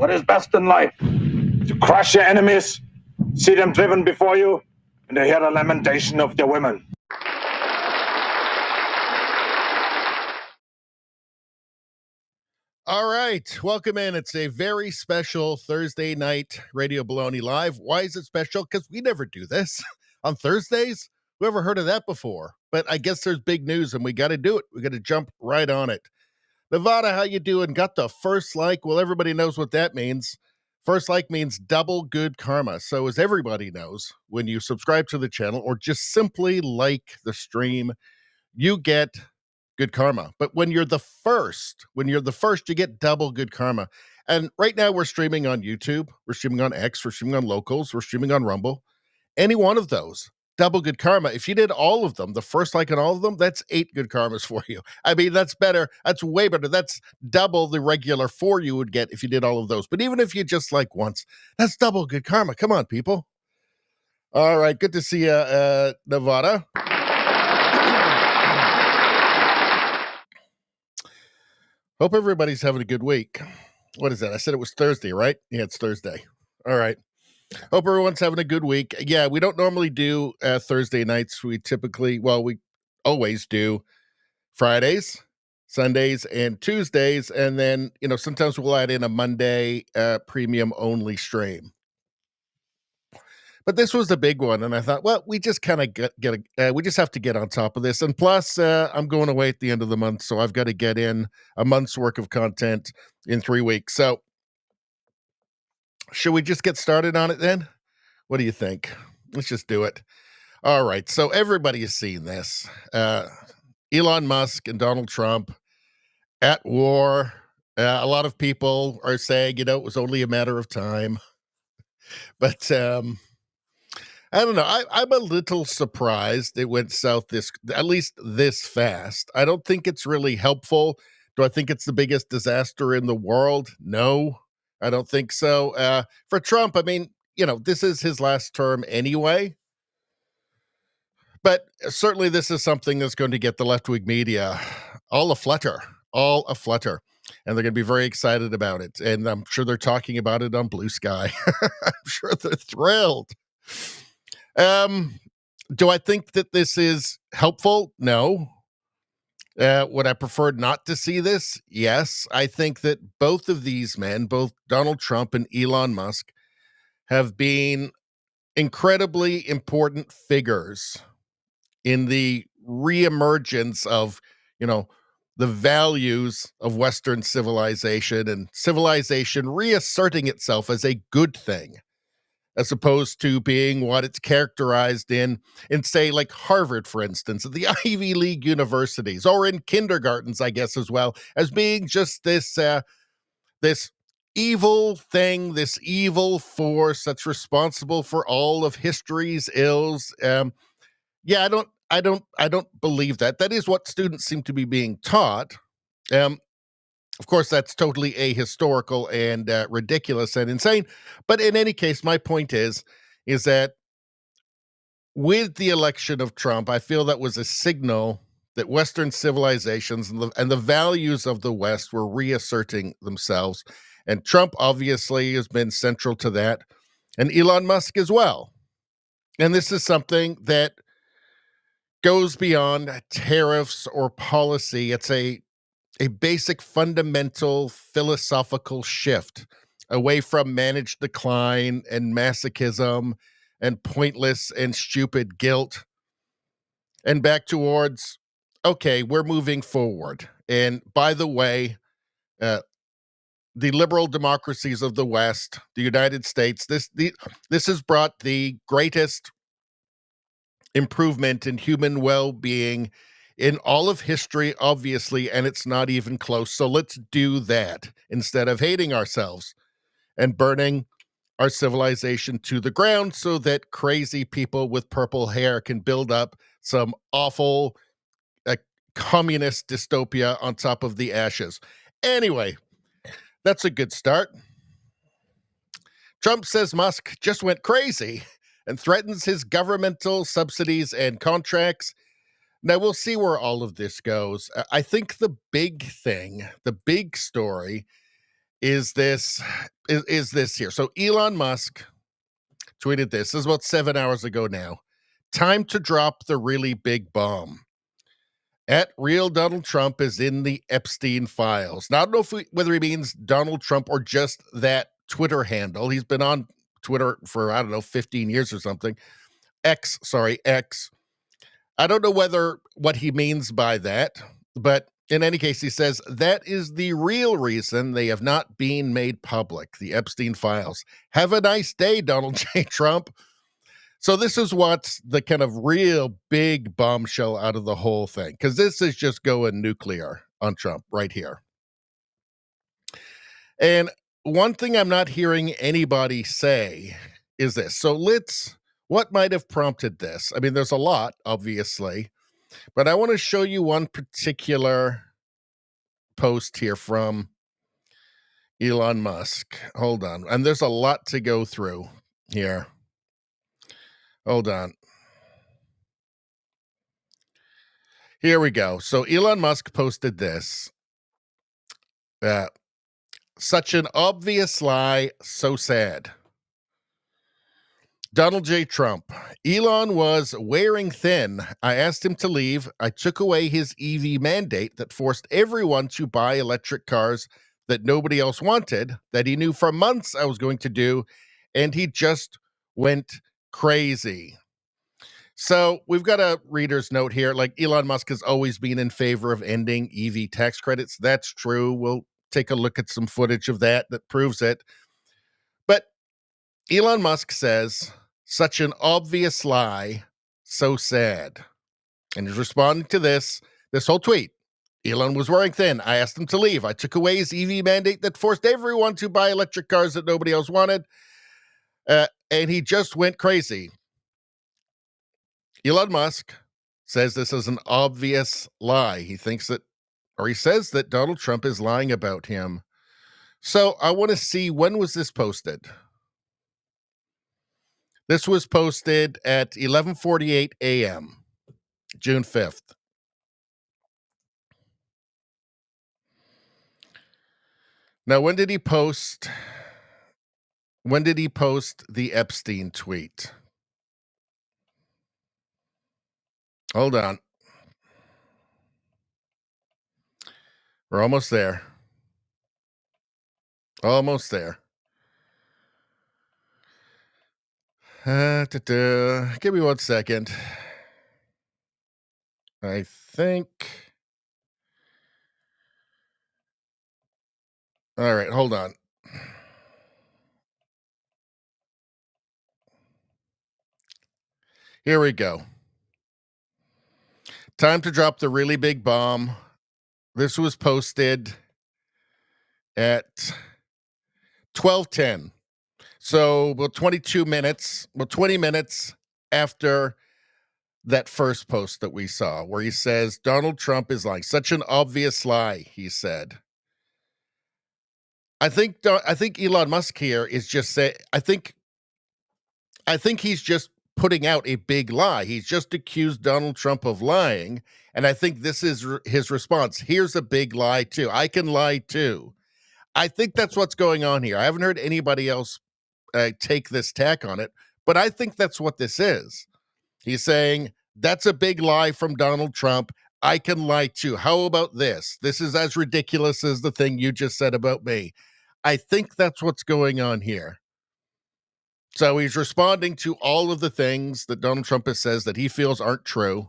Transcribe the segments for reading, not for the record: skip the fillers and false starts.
what is best in life? To crush your enemies, see them driven before you, and to hear the lamentation of their women. All right, welcome in. It's a very special Thursday night Radio Baloney Live. Why is it special? Because we never do this on Thursdays. Who ever heard of that before? But I guess there's big news, and we got to do it. We got to jump right on it. Nevada, how you doing? Got the first like? Well, everybody knows what that means. First like means double good karma. So as everybody knows, when you subscribe to the channel or just simply like the stream, you get good karma. But when you're the first, you get double good karma. And right now we're streaming on YouTube, we're streaming on X, we're streaming on Locals, we're streaming on Rumble. Any one of those, double good karma. If you did all of them, the first like on all of them, that's 8 good karmas for you. I mean, that's better. That's way better. That's double the regular 4 you would get if you did all of those. But even if you just like once, that's double good karma. Come on, people. All right, good to see you, Nevada. Hope everybody's having a good week. What is that? I said it was Thursday, right? Yeah, it's Thursday. All right. Hope everyone's having a good week. Yeah, we don't normally do Thursday nights. We always do Fridays, Sundays, and Tuesdays. And then, sometimes we'll add in a Monday premium only stream. But this was the big one, and I thought, well, we just kind of we just have to get on top of this. And plus, I'm going away at the end of the month, so I've got to get in a month's worth of content in 3 weeks. So, should we just get started on it then? What do you think? Let's just do it. All right. So everybody has seen this. Elon Musk and Donald Trump at war. A lot of people are saying, it was only a matter of time. But I don't know. I'm a little surprised it went south at least this fast. I don't think it's really helpful. Do I think it's the biggest disaster in the world? No, I don't think so. For Trump, I mean, this is his last term anyway. But certainly this is something that's going to get the left-wing media all aflutter. And they're going to be very excited about it. And I'm sure they're talking about it on Blue Sky. I'm sure they're thrilled. Do I think that this is helpful? No. Would I prefer not to see this? Yes. I think that both of these men, both Donald Trump and Elon Musk, have been incredibly important figures in the reemergence of, the values of Western civilization and civilization reasserting itself as a good thing, as opposed to being what it's characterized in say, like Harvard, for instance, the Ivy League universities, or in kindergartens, I guess, as well, as being just this evil thing, this evil force that's responsible for all of history's ills. I don't believe that. That is what students seem to be being taught. Of course, that's totally ahistorical and ridiculous and insane. But in any case, my point is that with the election of Trump, I feel that was a signal that Western civilizations and the values of the West were reasserting themselves. And Trump obviously has been central to that, and Elon Musk as well. And this is something that goes beyond tariffs or policy. It's a basic fundamental philosophical shift away from managed decline and masochism and pointless and stupid guilt, and back towards, okay, we're moving forward. And by the way, the liberal democracies of the West, the United States, this has brought the greatest improvement in human well-being in all of history, obviously, and it's not even close. So let's do that instead of hating ourselves and burning our civilization to the ground so that crazy people with purple hair can build up some awful communist dystopia on top of the ashes. Anyway, that's a good start. Trump says Musk just went crazy and threatens his governmental subsidies and contracts. Now, we'll see where all of this goes. I think the big thing, the big story, is this here. So Elon Musk tweeted this. This is about 7 hours ago now. Time to drop the really big bomb. At real Donald Trump is in the Epstein files. Now, I don't know whether he means Donald Trump or just that Twitter handle. He's been on Twitter for, I don't know, 15 years or something. X. I don't know what he means by that, but in any case, he says that is the real reason they have not been made public, the Epstein files. Have a nice day, Donald J. Trump. So this is what's the kind of real big bombshell out of the whole thing, because this is just going nuclear on Trump right here. And one thing I'm not hearing anybody say is this. So what might have prompted this? I mean, there's a lot, obviously, but I want to show you one particular post here from Elon Musk. Hold on. And there's a lot to go through here. Hold on. Here we go. So Elon Musk posted this. Such an obvious lie, so sad. Donald J. Trump. Elon was wearing thin. I asked him to leave. I took away his EV mandate that forced everyone to buy electric cars that nobody else wanted, that he knew for months I was going to do, and he just went crazy. So we've got a reader's note here. Like, Elon Musk has always been in favor of ending EV tax credits. That's true. We'll take a look at some footage of that proves it. But Elon Musk says, such an obvious lie, so sad. And he's responding to this whole tweet. Elon was wearing thin. I asked him to leave. I took away his EV mandate that forced everyone to buy electric cars that nobody else wanted. And he just went crazy. Elon Musk says this is an obvious lie. He says that Donald Trump is lying about him. So I want to see, when was this posted? This was posted at 11:48 a.m., June 5th. Now, when did he post the Epstein tweet? Hold on. We're almost there. Almost there. Give me 1 second. I think. All right, hold on. Here we go. Time to drop the really big bomb. This was posted at 12:10. So about 20 minutes after that first post that we saw, where he says Donald Trump is lying. Such an obvious lie, he said. I think Elon Musk here is just saying, I think he's just putting out a big lie. He's just accused Donald Trump of lying, and I think this is his response. Here's a big lie too. I can lie too. I think that's what's going on here. I haven't heard anybody else take this tack on it, but I think that's what this is. He's saying, that's a big lie from Donald Trump. I can lie too. How about this? This is as ridiculous as the thing you just said about me. I think that's what's going on here. So he's responding to all of the things that Donald Trump has says that he feels aren't true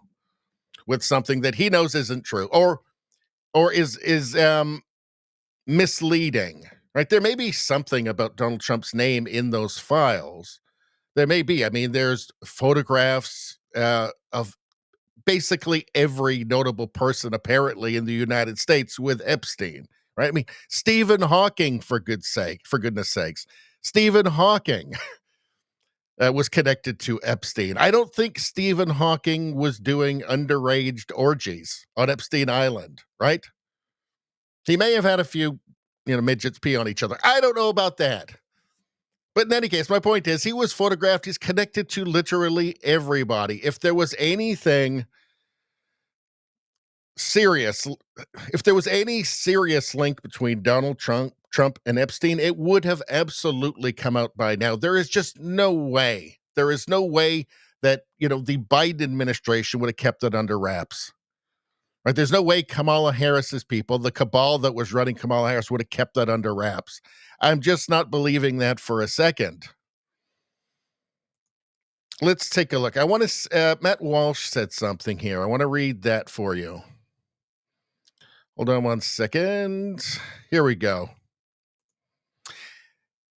with something that he knows isn't true or is misleading, right? There may be something about Donald Trump's name in those files. There may be. I mean, there's photographs of basically every notable person apparently in the United States with Epstein, right? I mean, Stephen Hawking, for goodness sakes, Stephen Hawking was connected to Epstein. I don't think Stephen Hawking was doing underage orgies on Epstein Island, right? He may have had a few, midgets pee on each other. I don't know about that. But in any case, my point is he was photographed. He's connected to literally everybody. If there was anything serious, if there was any serious link between Donald Trump Trump and Epstein, it would have absolutely come out by now. There is just no way. There is no way that, the Biden administration would have kept it under wraps. Right? There's no way Kamala Harris's people, the cabal that was running Kamala Harris, would have kept that under wraps. I'm just not believing that for a second. Let's take a look. I want to, Matt Walsh said something here. I want to read that for you. Hold on one second. Here we go.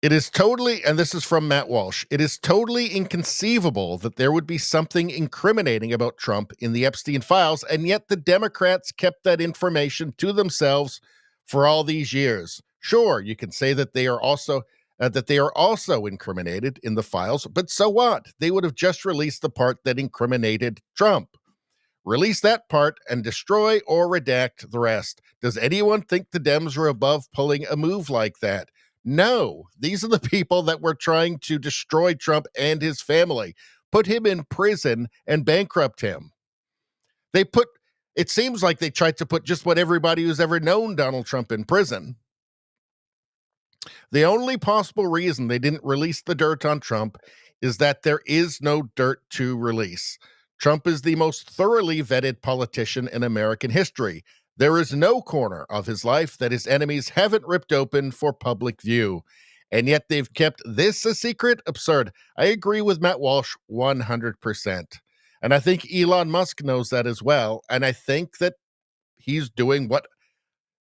It is totally, and this is from Matt Walsh, it is totally inconceivable that there would be something incriminating about Trump in the Epstein files, and yet the Democrats kept that information to themselves for all these years. Sure, you can say that they are also incriminated in the files, but so what? They would have just released the part that incriminated Trump. Release that part and destroy or redact the rest. Does anyone think the Dems are above pulling a move like that? No, these are the people that were trying to destroy Trump and his family, put him in prison and bankrupt him. It seems like they tried to put just about everybody who's ever known Donald Trump in prison. The only possible reason they didn't release the dirt on Trump is that there is no dirt to release. Trump is the most thoroughly vetted politician in American history. There is no corner of his life that his enemies haven't ripped open for public view. And yet they've kept this a secret? Absurd. I agree with Matt Walsh 100%. And I think Elon Musk knows that as well. And I think that he's doing what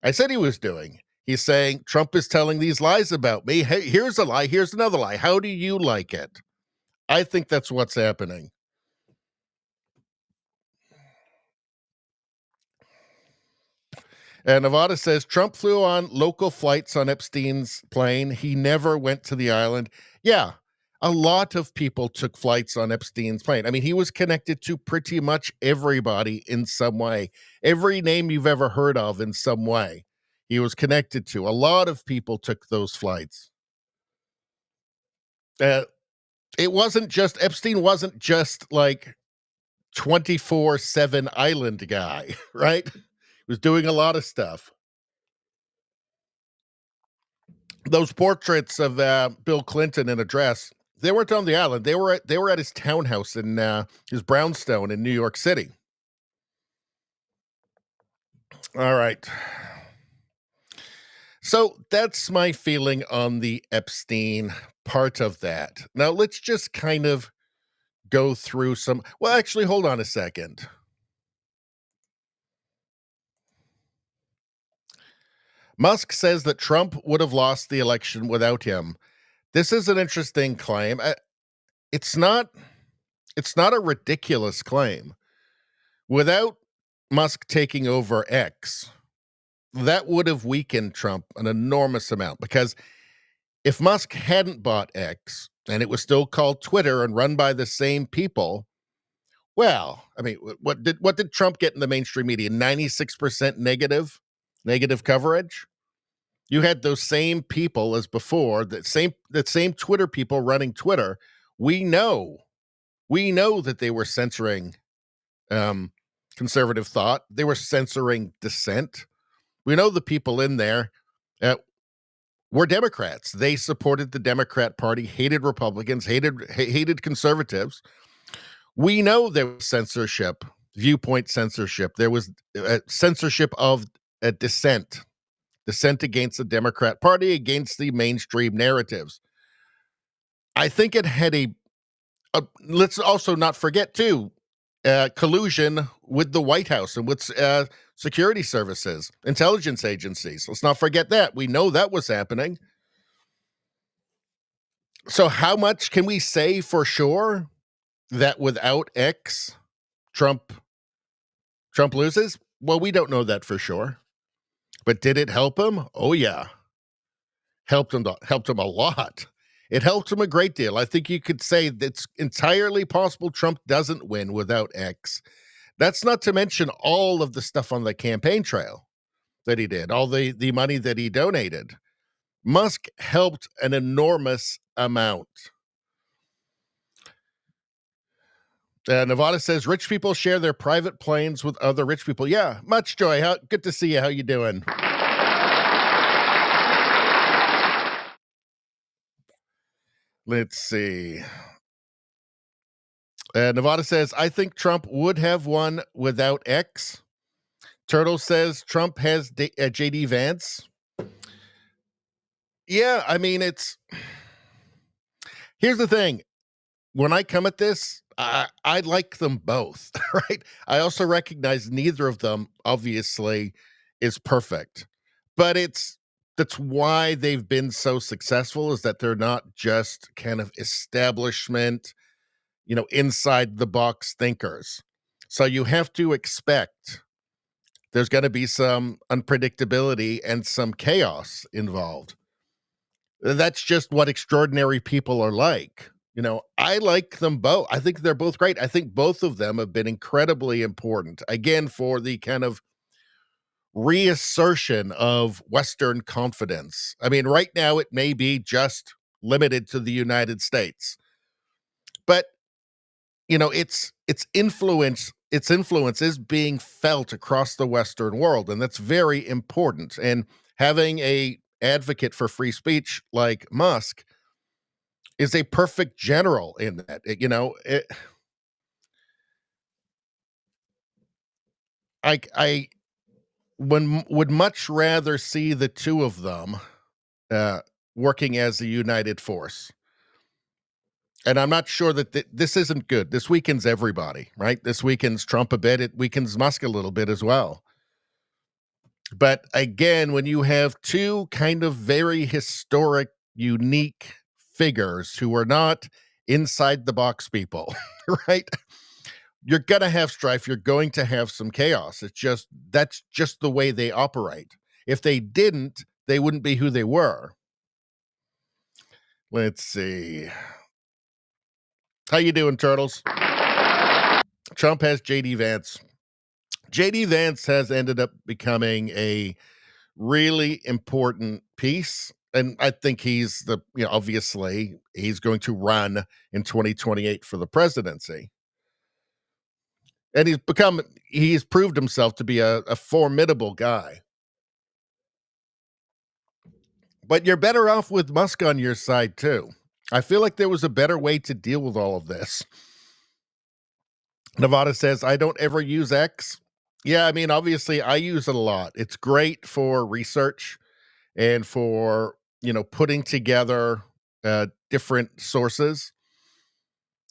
I said he was doing. He's saying, Trump is telling these lies about me. Hey, here's a lie. Here's another lie. How do you like it? I think that's what's happening. And Nevada says Trump flew on local flights on Epstein's plane. He never went to the island. Yeah, a lot of people took flights on Epstein's plane. I mean, he was connected to pretty much everybody in some way. Every name you've ever heard of in some way, he was connected to. A lot of people took those flights. Epstein wasn't just like 24/7 island guy, right? Was doing a lot of stuff. Those portraits of Bill Clinton in a dress, they weren't on the island. They were at his townhouse in his brownstone in New York City. All right. So that's my feeling on the Epstein part of that. Now let's just kind of go through some. Well, actually, hold on a second. Musk says that Trump would have lost the election without him. This is an interesting claim. It's not a ridiculous claim. Without Musk taking over X, that would have weakened Trump an enormous amount, because if Musk hadn't bought X and it was still called Twitter and run by the same people, well, I mean, what did Trump get in the mainstream media? 96% negative coverage. You had those same people as before, that same Twitter people running Twitter. We know that they were censoring conservative thought. They were censoring dissent. We know the people in there were Democrats. They supported the Democrat Party, hated Republicans, hated conservatives. We know there was censorship, viewpoint censorship. There was censorship of dissent against the Democrat Party, against the mainstream narratives. I think it had let's also not forget too, collusion with the White House and with security services, intelligence agencies. Let's not forget that. We know that was happening. So how much can we say for sure that without X, Trump loses? Well, we don't know that for sure. But did it help him? Oh, yeah. Helped him a lot. It helped him a great deal. I think you could say it's entirely possible Trump doesn't win without X. That's not to mention all of the stuff on the campaign trail that he did, all the money that he donated. Musk helped an enormous amount. Nevada says rich people share their private planes with other rich people. Yeah, much joy. Good to see you. How you doing? Let's see. Nevada says, I think Trump would have won without X. Turtle says Trump has JD Vance. Yeah, I mean, here's the thing. When I come at this, I like them both, right? I also recognize neither of them, obviously, is perfect. But that's why they've been so successful, is that they're not just kind of establishment, inside the box thinkers. So you have to expect there's going to be some unpredictability and some chaos involved. That's just what extraordinary people are like. I like them both. I think they're both great. I think both of them have been incredibly important, again, for the kind of reassertion of Western confidence. I mean, right now it may be just limited to the United States, but its influence is being felt across the Western world, and that's very important. And having a advocate for free speech like Musk is a perfect general in that. I would much rather see the two of them uh, working as a united force. And I'm not sure that this isn't good. This weakens everybody, right? This weakens Trump a bit. It weakens Musk a little bit as well. But again, when you have two kind of very historic, unique figures who are not inside the box people, right? You're going to have strife. You're going to have some chaos. That's just the way they operate. If they didn't, they wouldn't be who they were. Let's see. How you doing, Turtles? Trump has JD Vance. JD Vance has ended up becoming a really important piece. And I think obviously he's going to run in 2028 for the presidency. And he's proved himself to be a formidable guy. But you're better off with Musk on your side, too. I feel like there was a better way to deal with all of this. Nevada says, I don't ever use X. Yeah, I mean, obviously, I use it a lot. It's great for research and for, putting together different sources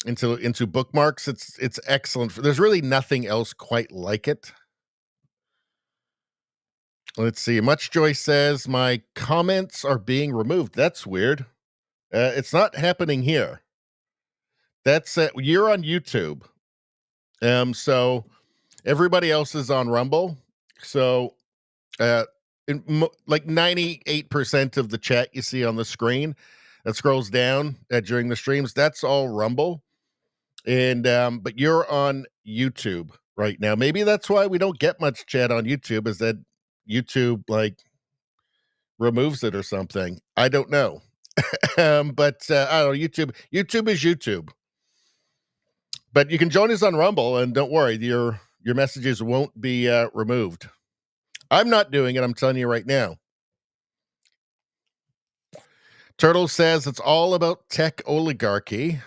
into bookmarks. It's excellent. There's really nothing else quite like it. Let's see. Much Joy says, my comments are being removed. That's weird. It's not happening here. That's you're on YouTube. So everybody else is on Rumble. So like 98% of the chat you see on the screen that scrolls down during the streams, that's all Rumble. And but you're on YouTube right now. Maybe that's why we don't get much chat on YouTube, is that YouTube like removes it or something. I don't know. But I don't know. YouTube is YouTube. But you can join us on Rumble, and don't worry, your messages won't be removed. I'm not doing it. I'm telling you right now. Turtle says it's all about tech oligarchy.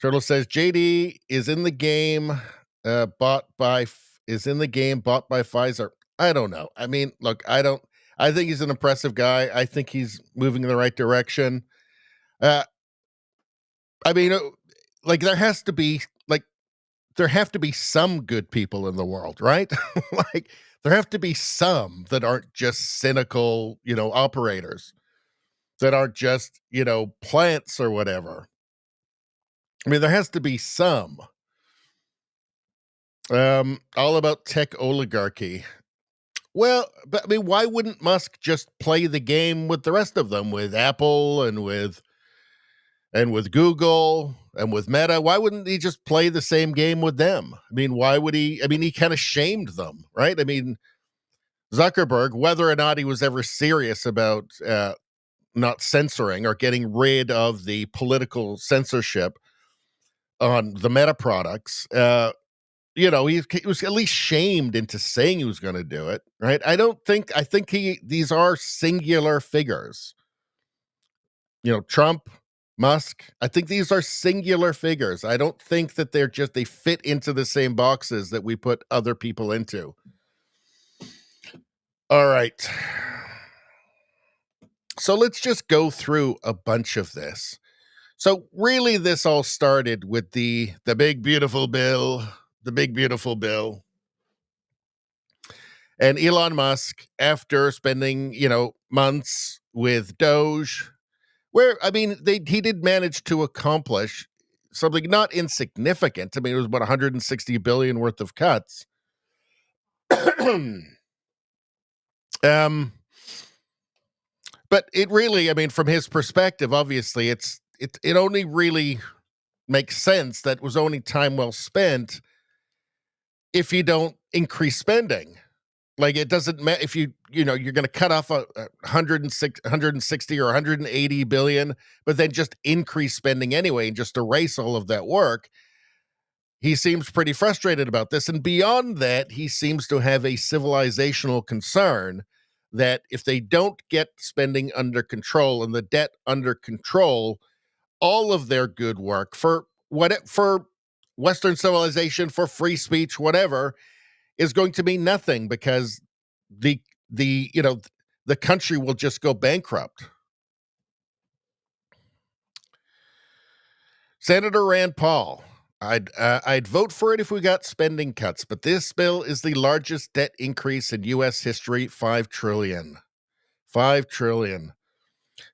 Turtle says JD is in the game, bought by Pfizer. I don't know. I mean, look, I think he's an impressive guy. I think he's moving in the right direction. I mean, like there have to be some good people in the world, right? Like there have to be some that aren't just cynical, operators, that aren't just, plants or whatever. I mean, there has to be some. All about tech oligarchy. Well, but I mean, why wouldn't Musk just play the game with the rest of them, with Apple and with Google and with Meta? Why wouldn't he just play the same game with them? I mean, why would he? I mean, he kind of shamed them, right? I mean, Zuckerberg, whether or not he was ever serious about not censoring or getting rid of the political censorship on the Meta products, he was at least shamed into saying he was going to do it, right? I think these are singular figures. Trump, Musk, I think these are singular figures. I don't think that they fit into the same boxes that we put other people into. All right. So let's just go through a bunch of this. So really this all started with the big beautiful bill, the big beautiful bill. And Elon Musk, after spending, months with Doge, where he did manage to accomplish something not insignificant. I mean, it was about 160 billion worth of cuts. But it really, from his perspective, obviously, it only really makes sense that was only time well spent if you don't increase spending. Like, it doesn't matter if you're going to cut off a 160 or 180 billion, but then just increase spending anyway and just erase all of that work. He seems pretty frustrated about this. And beyond that, he seems to have a civilizational concern that if they don't get spending under control and the debt under control, all of their good work for Western civilization, for free speech, whatever, is going to mean nothing, because the country will just go bankrupt. Senator Rand Paul, I'd vote for it if we got spending cuts, but this bill is the largest debt increase in U.S. history, $5 trillion. $5 trillion.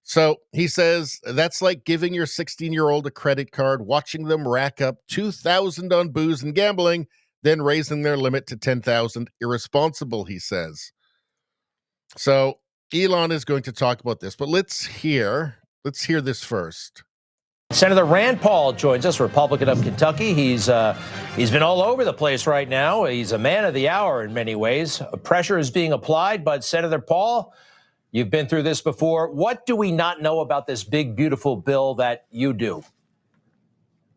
So he says that's like giving your 16-year-old a credit card, watching them rack up $2,000 on booze and gambling, then raising their limit to $10,000. Irresponsible, he says. So Elon is going to talk about this, but let's hear this first. Senator Rand Paul joins us, Republican of Kentucky. He's been all over the place right now. He's a man of the hour in many ways. Pressure is being applied, but Senator Paul, you've been through this before. What do we not know about this big, beautiful bill that you do?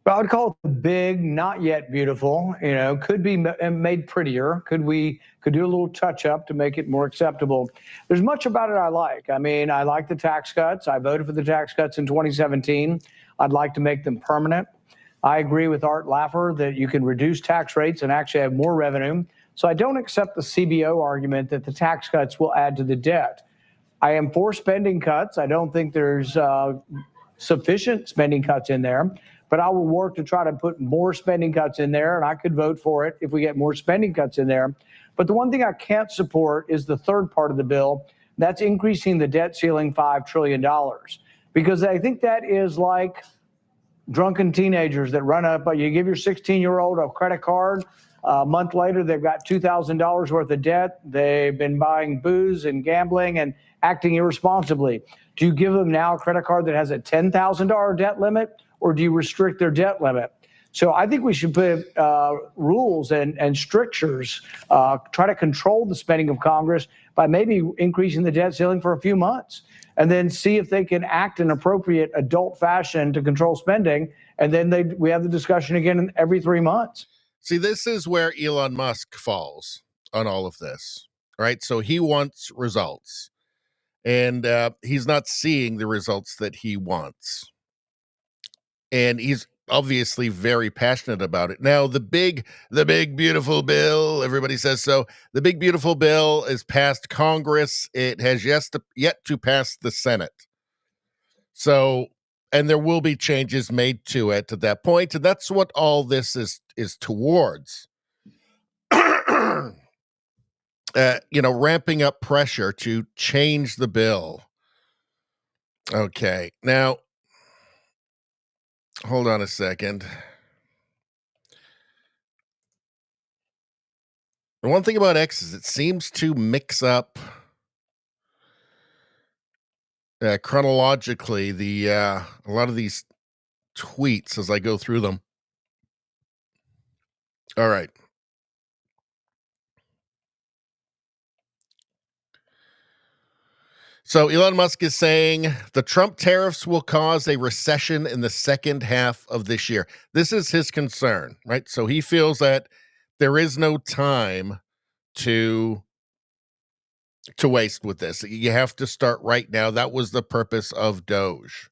Well, I would call it big, not yet beautiful. Could be made prettier. Could do a little touch up to make it more acceptable. There's much about it I like. I like the tax cuts. I voted for the tax cuts in 2017. I'd like to make them permanent. I agree with Art Laffer that you can reduce tax rates and actually have more revenue. So I don't accept the CBO argument that the tax cuts will add to the debt. I am for spending cuts. I don't think there's sufficient spending cuts in there. But I will work to try to put more spending cuts in there, and I could vote for it if we get more spending cuts in there. But the one thing I can't support is the third part of the bill. That's increasing the debt ceiling $5 trillion. Because I think that is like drunken teenagers that run up. You give your 16-year-old a credit card. A month later, they've got $2,000 worth of debt. They've been buying booze and gambling and acting irresponsibly. Do you give them now a credit card that has a $10,000 debt limit? Or do you restrict their debt limit? So I think we should put rules and strictures, try to control the spending of Congress by maybe increasing the debt ceiling for a few months, and then see if they can act in appropriate adult fashion to control spending. And then we have the discussion again every 3 months. See, this is where Elon Musk falls on all of this, right? So he wants results, and he's not seeing the results that he wants. And he's obviously very passionate about it. Now, the big, beautiful bill, everybody says so. The big, beautiful bill is passed Congress. It has yet to pass the Senate. So, and there will be changes made to it at that point. And that's what all this is towards. Ramping up pressure to change the bill. Okay. Now, hold on a second. The one thing about X is it seems to mix up chronologically a lot of these tweets as I go through them. All right. So Elon Musk is saying the Trump tariffs will cause a recession in the second half of this year. This is his concern, right? So he feels that there is no time to waste with this. You have to start right now. That was the purpose of Doge.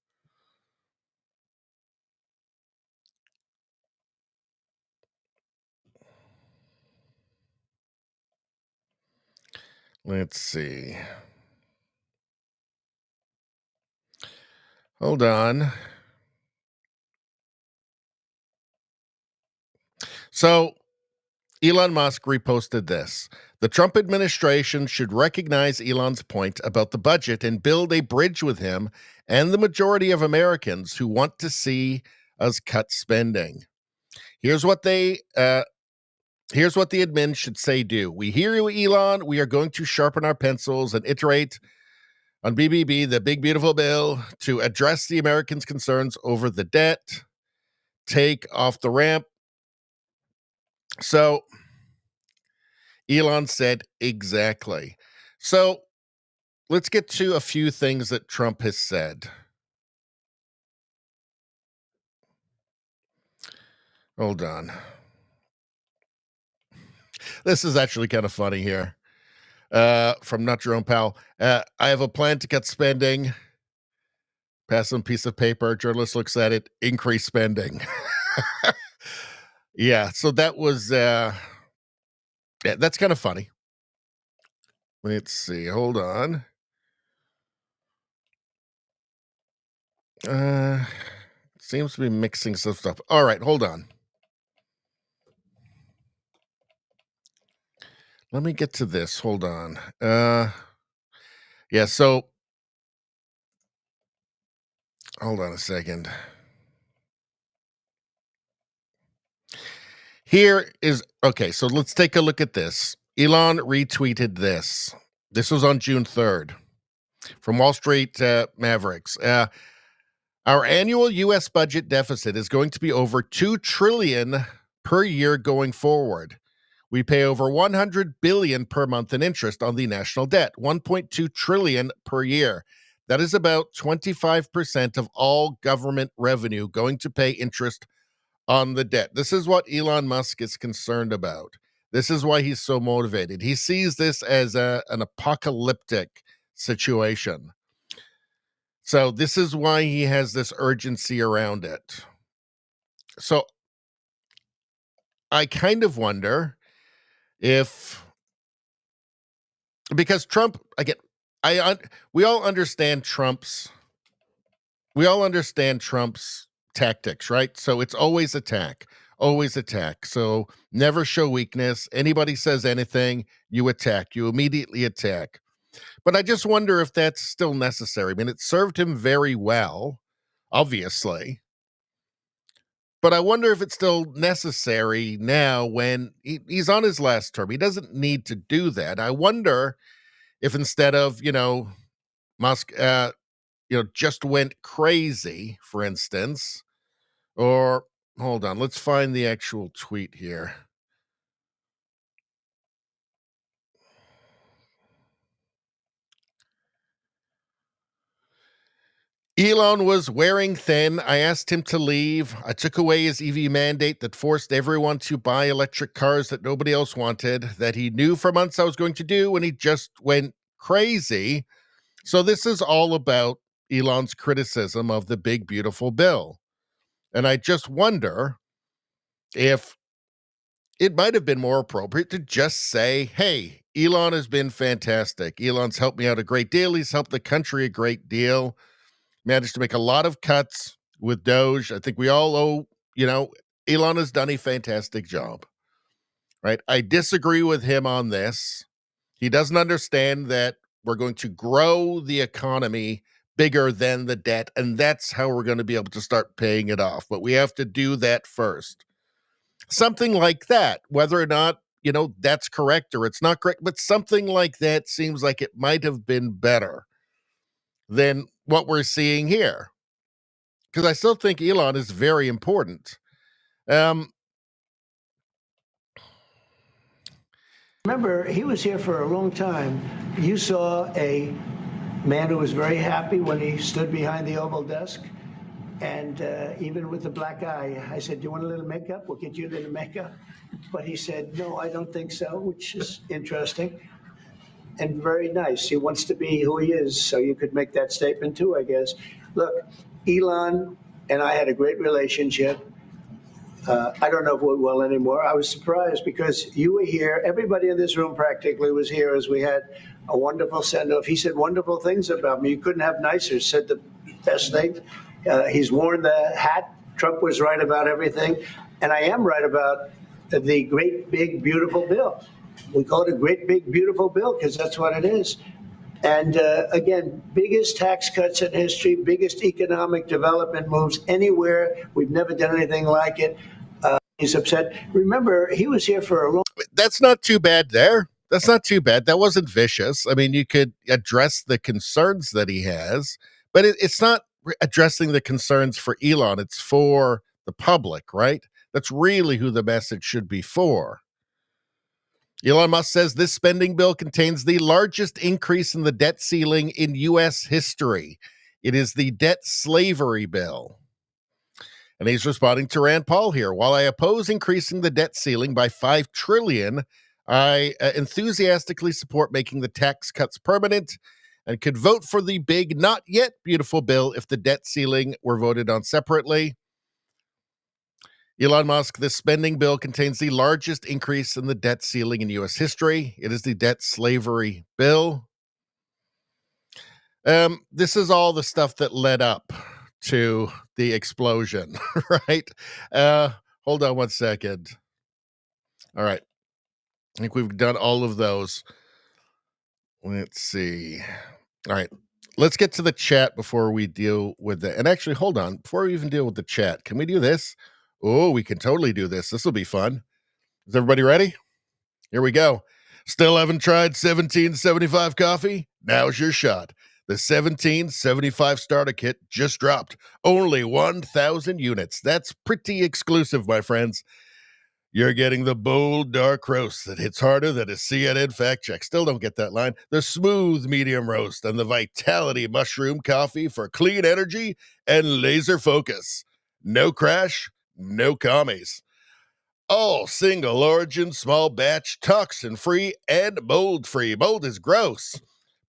Let's see. Hold on. So Elon Musk reposted this. The Trump administration should recognize Elon's point about the budget and build a bridge with him and the majority of Americans who want to see us cut spending. Here's what the admin should say do. We hear you, Elon. We are going to sharpen our pencils and iterate on BBB, the big beautiful bill, to address the Americans' concerns over the debt. Take off the ramp. So Elon said exactly. So let's get to a few things that Trump has said. Hold on. This is actually kind of funny here. From Not Jerome Powell. I have a plan to cut spending. Pass him a piece of paper. Journalist looks at it. Increase spending. Yeah, so that was yeah, that's kind of funny. Let's see. Hold on. Seems to be mixing some stuff. All right, hold on. Let me get to this. Hold on. Yeah, so hold on a second. Here is okay, so let's take a look at this. Elon retweeted this. This was on June 3rd from Wall Street Mavericks. Our annual U.S. budget deficit is going to be over $2 trillion per year going forward. We pay over $100 billion per month in interest on the national debt, $1.2 trillion per year. That is about 25% of all government revenue going to pay interest on the debt. This is what Elon Musk is concerned about. This is why he's so motivated. He sees this as an apocalyptic situation. So this is why he has this urgency around it. So I kind of wonder if, because Trump, again, we all understand Trump's tactics, right? So it's always attack. So never show weakness. Anybody says anything, you attack. You immediately attack. But I just wonder if that's still necessary. I mean, it served him very well, obviously. But I wonder if it's still necessary now when he's on his last term. He doesn't need to do that. I wonder if instead of, Musk, just went crazy, for instance, or hold on, let's find the actual tweet here. Elon was wearing thin. I asked him to leave. I took away his EV mandate that forced everyone to buy electric cars that nobody else wanted, that he knew for months I was going to do, and he just went crazy. So this is all about Elon's criticism of the big, beautiful bill. And I just wonder if it might have been more appropriate to just say, hey, Elon has been fantastic. Elon's helped me out a great deal. He's helped the country a great deal. Managed to make a lot of cuts with Doge. I think we all owe, Elon has done a fantastic job, right? I disagree with him on this. He doesn't understand that we're going to grow the economy bigger than the debt, and that's how we're going to be able to start paying it off. But we have to do that first. Something like that, whether or not, that's correct or it's not correct, but something like that seems like it might have been better than what we're seeing here. Because I still think Elon is very important. Remember, he was here for a long time. You saw a man who was very happy when he stood behind the Oval desk. And even with the black eye, I said, do you want a little makeup? We'll get you a little makeup. But he said, no, I don't think so, which is interesting and very nice. He wants to be who he is. So you could make that statement too, I guess. Look, Elon and I had a great relationship. I don't know if we will anymore. I was surprised because you were here. Everybody in this room practically was here as we had a wonderful send-off. He said wonderful things about me. You couldn't have nicer. Said the best thing. He's worn the hat. Trump was right about everything. And I am right about the great, big, beautiful bill. We call it a great, big, beautiful bill because that's what it is. And again, biggest tax cuts in history, biggest economic development moves anywhere. We've never done anything like it. He's upset. Remember, he was here for a long. That's not too bad there. That's not too bad. That wasn't vicious. I mean, you could address the concerns that he has, but it's not addressing the concerns for Elon. It's for the public, right? That's really who the message should be for. Elon Musk says this spending bill contains the largest increase in the debt ceiling in U.S. history. It is the debt slavery bill. And he's responding to Rand Paul here. While I oppose increasing the debt ceiling by $5 trillion, I enthusiastically support making the tax cuts permanent and could vote for the big, not yet beautiful bill if the debt ceiling were voted on separately. Elon Musk, this spending bill contains the largest increase in the debt ceiling in U.S. history. It is the debt slavery bill. This is all the stuff that led up to the explosion, right? Hold on one second. All right. I think we've done all of those. Let's see. All right. Let's get to the chat before we deal with it. And actually, hold on. Before we even deal with the chat, can we do this? Oh, we can totally do this. This will be fun. Is everybody ready? Here we go. Still haven't tried 1775 coffee? Now's your shot. The 1775 starter kit just dropped. Only 1,000 units. That's pretty exclusive, my friends. You're getting the bold, dark roast that hits harder than a CNN fact check. Still don't get that line. The smooth medium roast and the vitality mushroom coffee for clean energy and laser focus. No crash, no commies. All single origin, small batch, toxin free, and mold free. Mold is gross.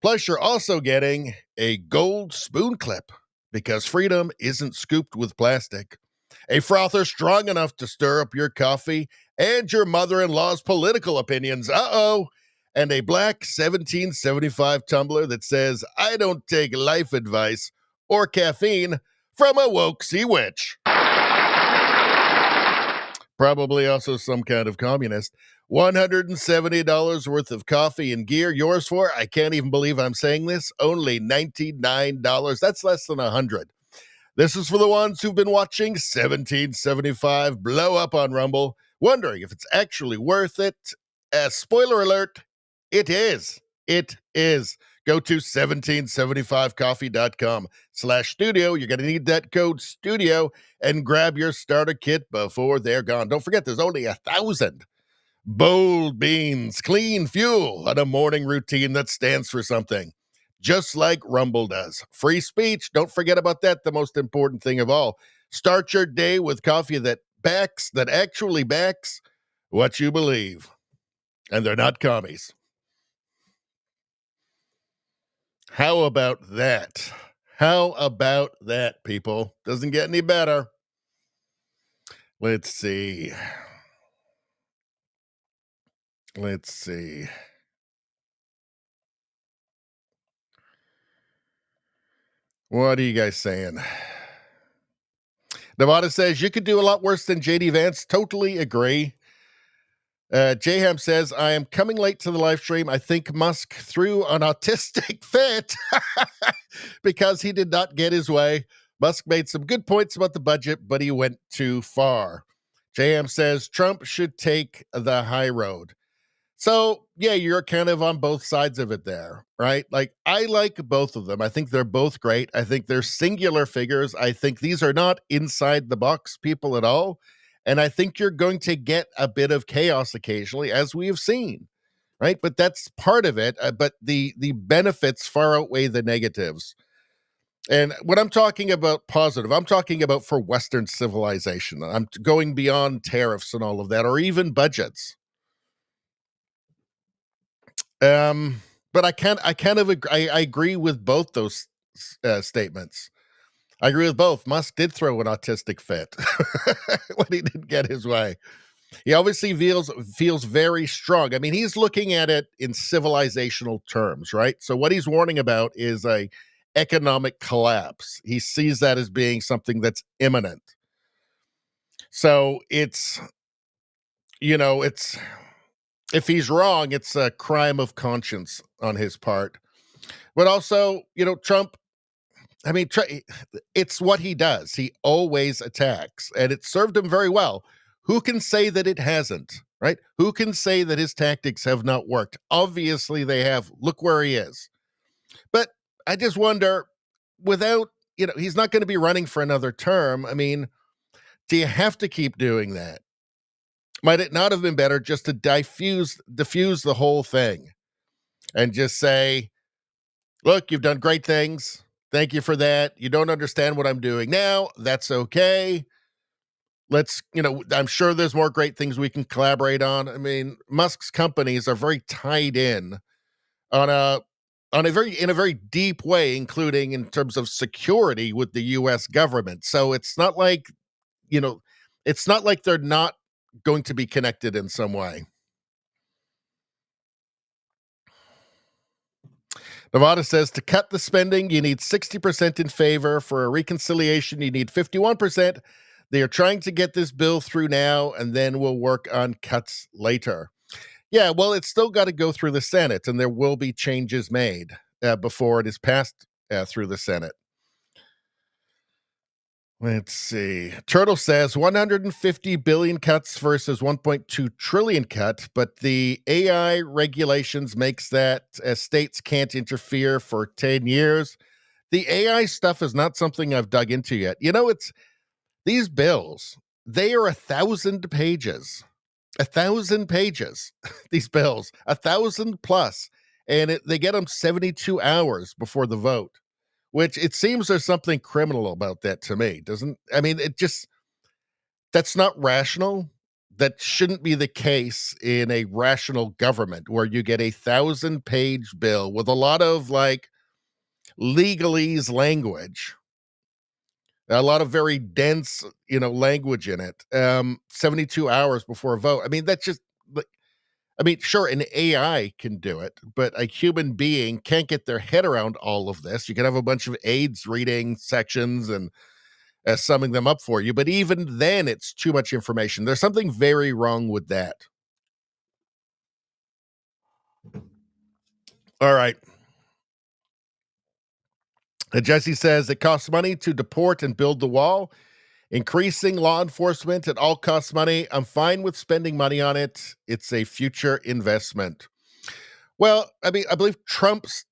Plus, you're also getting a gold spoon clip because freedom isn't scooped with plastic. A frother strong enough to stir up your coffee and your mother-in-law's political opinions. Uh-oh. And a black 1775 tumbler that says, I don't take life advice or caffeine from a woke sea witch. Probably also some kind of communist. $170 worth of coffee and gear. Yours for, I can't even believe I'm saying this, only $99. That's less than $100. This is for the ones who've been watching 1775 blow up on Rumble, wondering if it's actually worth it. Spoiler alert, it is. It is. Go to 1775coffee.com/studio. You're going to need that code studio and grab your starter kit before they're gone. Don't forget, there's only 1,000. Bold beans, clean fuel, and a morning routine that stands for something. Just like Rumble does. Free speech. Don't forget about that. The most important thing of all. Start your day with coffee that actually backs what you believe. And they're not commies. How about that? How about that, people? Doesn't get any better. Let's see. What are you guys saying? Nevada says you could do a lot worse than JD Vance. Totally agree. Jayham says, I am coming late to the live stream. I think Musk threw an autistic fit because he did not get his way. Musk made some good points about the budget, but he went too far. Jayham says Trump should take the high road. So, yeah, you're kind of on both sides of it there, right? Like, I like both of them. I think they're both great. I think they're singular figures. I think these are not inside the box people at all. And I think you're going to get a bit of chaos occasionally, as we have seen, right? But that's part of it. But the benefits far outweigh the negatives. And when I'm talking about positive, I'm talking about for Western civilization. I'm going beyond tariffs and all of that, or even budgets. But I agree with both those statements. I agree with both. Musk did throw an autistic fit when he didn't get his way. He obviously feels very strong. I mean, he's looking at it in civilizational terms, right? So what he's warning about is a economic collapse. He sees that as being something that's imminent. So it's if he's wrong, it's a crime of conscience on his part. But also, Trump, I mean, it's what he does. He always attacks, and it served him very well. Who can say that it hasn't, right? Who can say that his tactics have not worked? Obviously, they have. Look where he is. But I just wonder, without, he's not going to be running for another term. I mean, do you have to keep doing that? Might it not have been better just to diffuse the whole thing and just say, look, you've done great things. Thank you for that. You don't understand what I'm doing now. That's okay. Let's, I'm sure there's more great things we can collaborate on. I mean, Musk's companies are very tied in in a very deep way, including in terms of security with the US government. So it's not like, they're not going to be connected in some way. Nevada says to cut the spending, you need 60% in favor. For a reconciliation, you need 51%. They are trying to get this bill through now, and then we'll work on cuts later. Yeah, well, it's still got to go through the Senate, and there will be changes made before it is passed through the Senate. Let's see. Turtle says 150 billion cuts versus 1.2 trillion cut, but the AI regulations makes that states can't interfere for 10 years. The AI stuff is not something I've dug into yet. It's these bills, they are 1,000 pages. 1,000 pages, these bills, 1,000 plus, and they get them 72 hours before the vote. Which it seems there's something criminal about that to me. That's not rational. That shouldn't be the case in a rational government where you get 1,000-page bill with a lot of legalese language, a lot of very dense, language in it. 72 hours before a vote. I mean, that's just sure, an AI can do it, but a human being can't get their head around all of this. You can have a bunch of aides reading sections and summing them up for you, but even then, it's too much information. There's something very wrong with that. All right. Jesse says it costs money to deport and build the wall. Increasing law enforcement, it all costs money. I'm fine with spending money on it. It's a future investment. Well, I mean, I believe Trump's,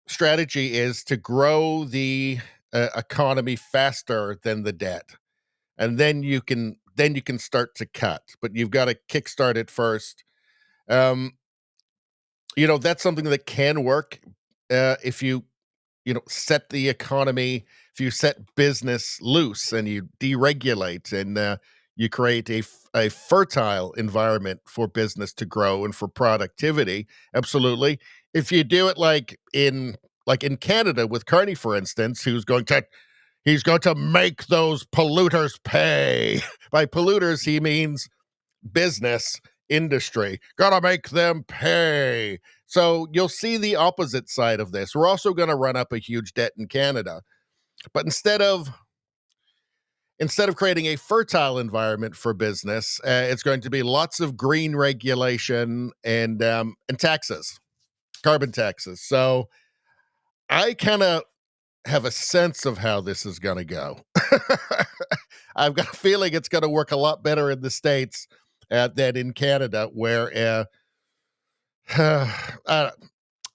strategy is to grow the economy faster than the debt, and then you can start to cut. But you've got to kickstart it first. That's something that can work if you set the economy, if you set business loose and you deregulate and you create a fertile environment for business to grow and for productivity. Absolutely. If you do it like in Canada with Carney, for instance, he's going to make those polluters pay. By polluters, he means business, industry. Gotta make them pay. So you'll see the opposite side of this. We're also going to run up a huge debt in Canada. But instead of creating a fertile environment for business, it's going to be lots of green regulation and taxes, carbon taxes. So I kind of have a sense of how this is going to go. I've got a feeling it's going to work a lot better in the States than in Canada, where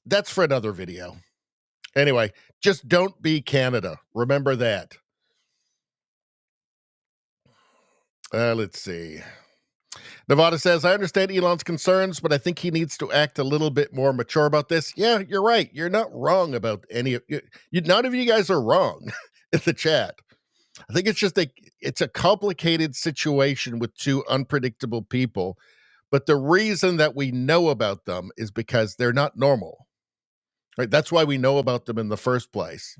that's for another video. Anyway, just don't be Canada. Remember that. Let's see. Nevada says, I understand Elon's concerns, but I think he needs to act a little bit more mature about this. Yeah, you're right. You're not wrong about any of you. None of you guys are wrong in the chat. I think it's just it's a complicated situation with two unpredictable people. But the reason that we know about them is because they're not normal. Right? That's why we know about them in the first place.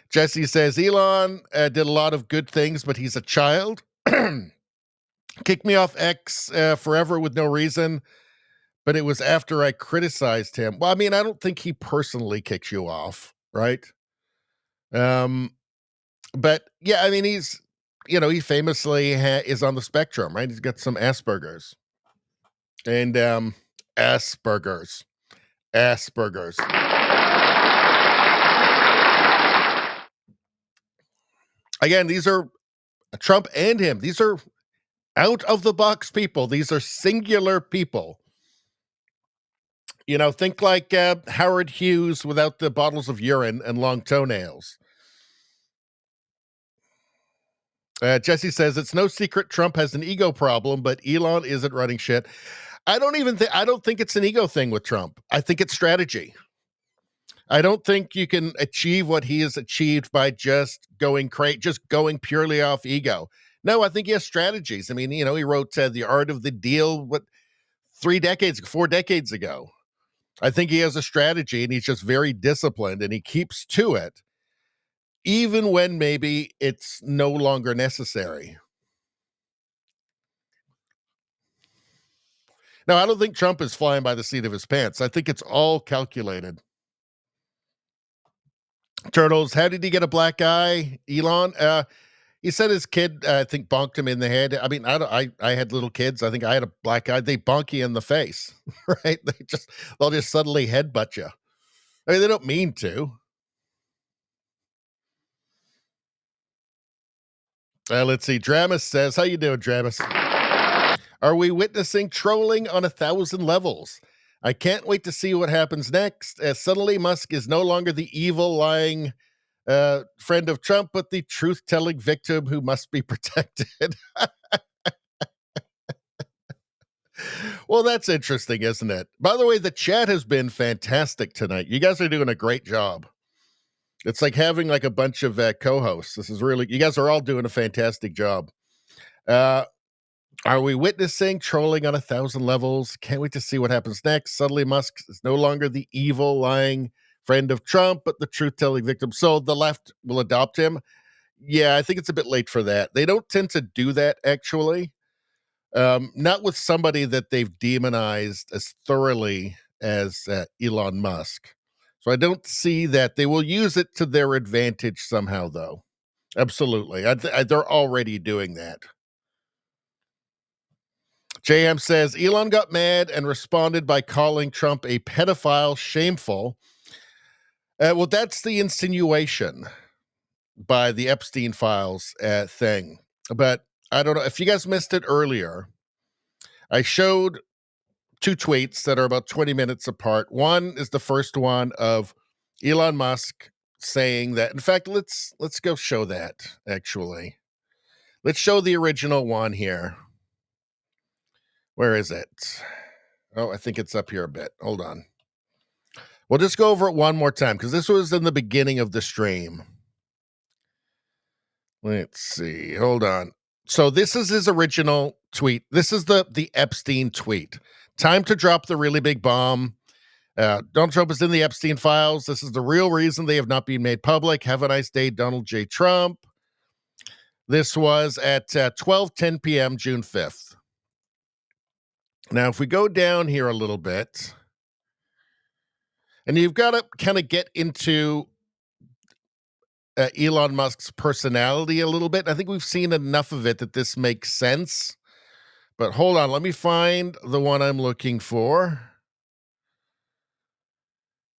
Jesse says, Elon did a lot of good things, but he's a child. Kicked me off X forever with no reason, but it was after I criticized him. Well, I mean, I don't think he personally kicks you off, right? But yeah, I mean, he's, he famously is on the spectrum, right? He's got some Asperger's. And Asperger's. Again, these are Trump and him. These are out of the box people. These are singular people. Think like Howard Hughes without the bottles of urine and long toenails. Jesse says it's no secret Trump has an ego problem, but Elon isn't running shit. I don't think it's an ego thing with Trump. I think it's strategy. I don't think you can achieve what he has achieved by just going purely off ego. No, I think he has strategies. I mean, he wrote The Art of the Deal, 4 decades ago. I think he has a strategy, and he's just very disciplined, and he keeps to it, even when maybe it's no longer necessary. Now, I don't think Trump is flying by the seat of his pants. I think it's all calculated. Turtles, how did he get a black eye, Elon? He said his kid, I think, bonked him in the head. I mean, I had little kids. I think I had a black eye. They bonk you in the face, right? They'll just suddenly headbutt you. I mean, they don't mean to. Let's see. Dramus says, how you doing, Dramus? Are we witnessing trolling on 1,000 levels? I can't wait to see what happens next. Suddenly, Musk is no longer the evil, lying friend of Trump, but the truth-telling victim who must be protected. Well, that's interesting, isn't it? By the way, the chat has been fantastic tonight. You guys are doing a great job. It's like having a bunch of co-hosts. This is really, you guys are all doing a fantastic job. Are we witnessing trolling on 1,000 levels? Can't wait to see what happens next. Suddenly, Musk is no longer the evil, lying friend of Trump, but the truth-telling victim. So the left will adopt him. Yeah, I think it's a bit late for that. They don't tend to do that, actually. Not with somebody that they've demonized as thoroughly as Elon Musk. So I don't see that. They will use it to their advantage somehow, though. Absolutely. They're already doing that. JM says, Elon got mad and responded by calling Trump a pedophile, shameful. Well, that's the insinuation by the Epstein files thing. But I don't know if you guys missed it earlier. I showed 2 tweets that are about 20 minutes apart. One is the first one of Elon Musk saying that. In fact, let's go show that, actually. Let's show the original one here. Where is it? Oh, I think it's up here a bit. Hold on. We'll just go over it one more time because this was in the beginning of the stream. Let's see. Hold on. So this is his original tweet. This is the Epstein tweet. Time to drop the really big bomb. Donald Trump is in the Epstein files. This is the real reason they have not been made public. Have a nice day, Donald J. Trump. This was at 12:10 p.m., June 5th. Now, if we go down here a little bit, and you've got to kind of get into Elon Musk's personality a little bit. I think we've seen enough of it that this makes sense. But hold on, let me find the one I'm looking for.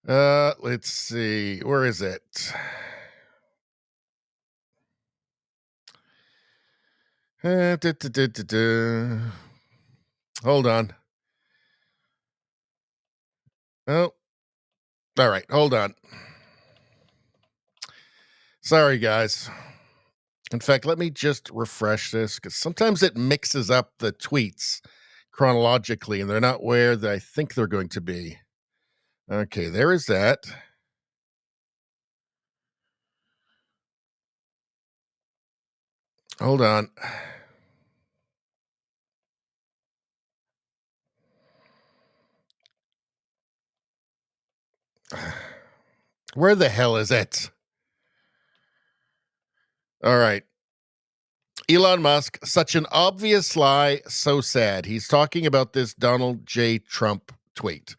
Let's see. Where is it? Hold on. Oh. All right, hold on. Sorry, guys. In fact, let me just refresh this because sometimes it mixes up the tweets chronologically and they're not where I think they're going to be. Okay, there is that. Hold on. Where the hell is it? All right. Elon Musk, such an obvious lie, so sad. He's talking about this Donald J. Trump tweet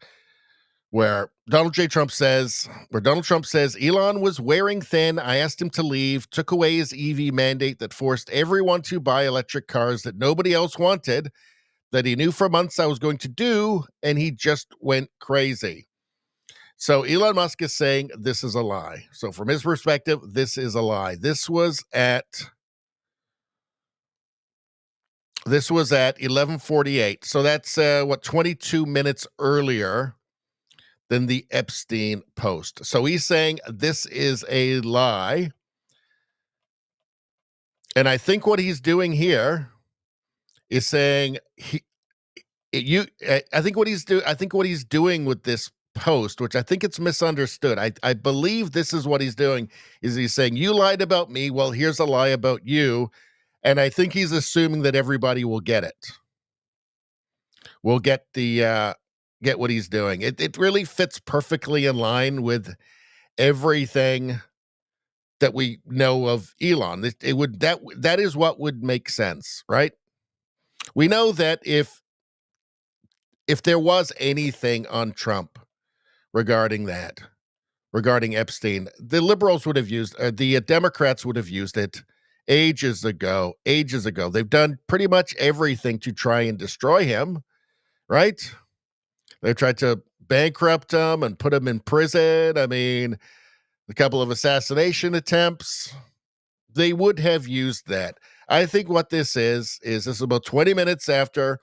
where Donald Trump says, Elon was wearing thin. I asked him to leave, took away his EV mandate that forced everyone to buy electric cars that nobody else wanted, that he knew for months I was going to do, and he just went crazy. So Elon Musk is saying this is a lie. So from his perspective, this is a lie. This was at 11:48. So that's 22 minutes earlier than the Epstein post. So he's saying this is a lie. And I think what he's doing here is saying I think what he's doing with this post, which I think it's misunderstood. I believe this is what he's doing, is he's saying, you lied about me. Well, here's a lie about you. And I think he's assuming that everybody will get it. We'll get what he's doing. It really fits perfectly in line with everything that we know of Elon. That is what would make sense, right? We know that if there was anything on Trump regarding Epstein, the liberals would have used, the Democrats would have used it ages ago. They've done pretty much everything to try and destroy him, right? They tried to bankrupt him and put him in prison. I mean, a couple of assassination attempts. They would have used that. I think what this is about 20 minutes after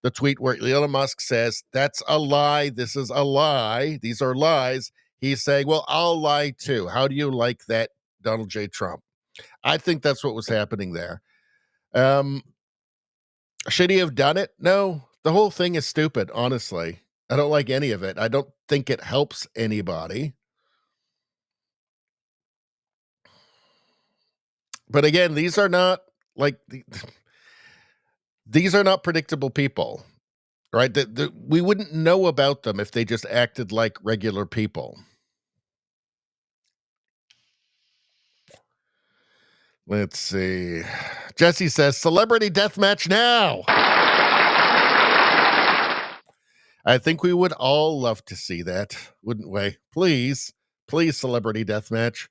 the tweet where Elon Musk says, that's a lie. This is a lie. These are lies. He's saying, well, I'll lie too. How do you like that, Donald J. Trump? I think that's what was happening there. Should he have done it? No. The whole thing is stupid, honestly. I don't like any of it. I don't think it helps anybody. But again, these are not predictable people, right? We wouldn't know about them if they just acted like regular people. Let's see. Jesse says, celebrity deathmatch now. I think we would all love to see that, wouldn't we? Please, celebrity deathmatch.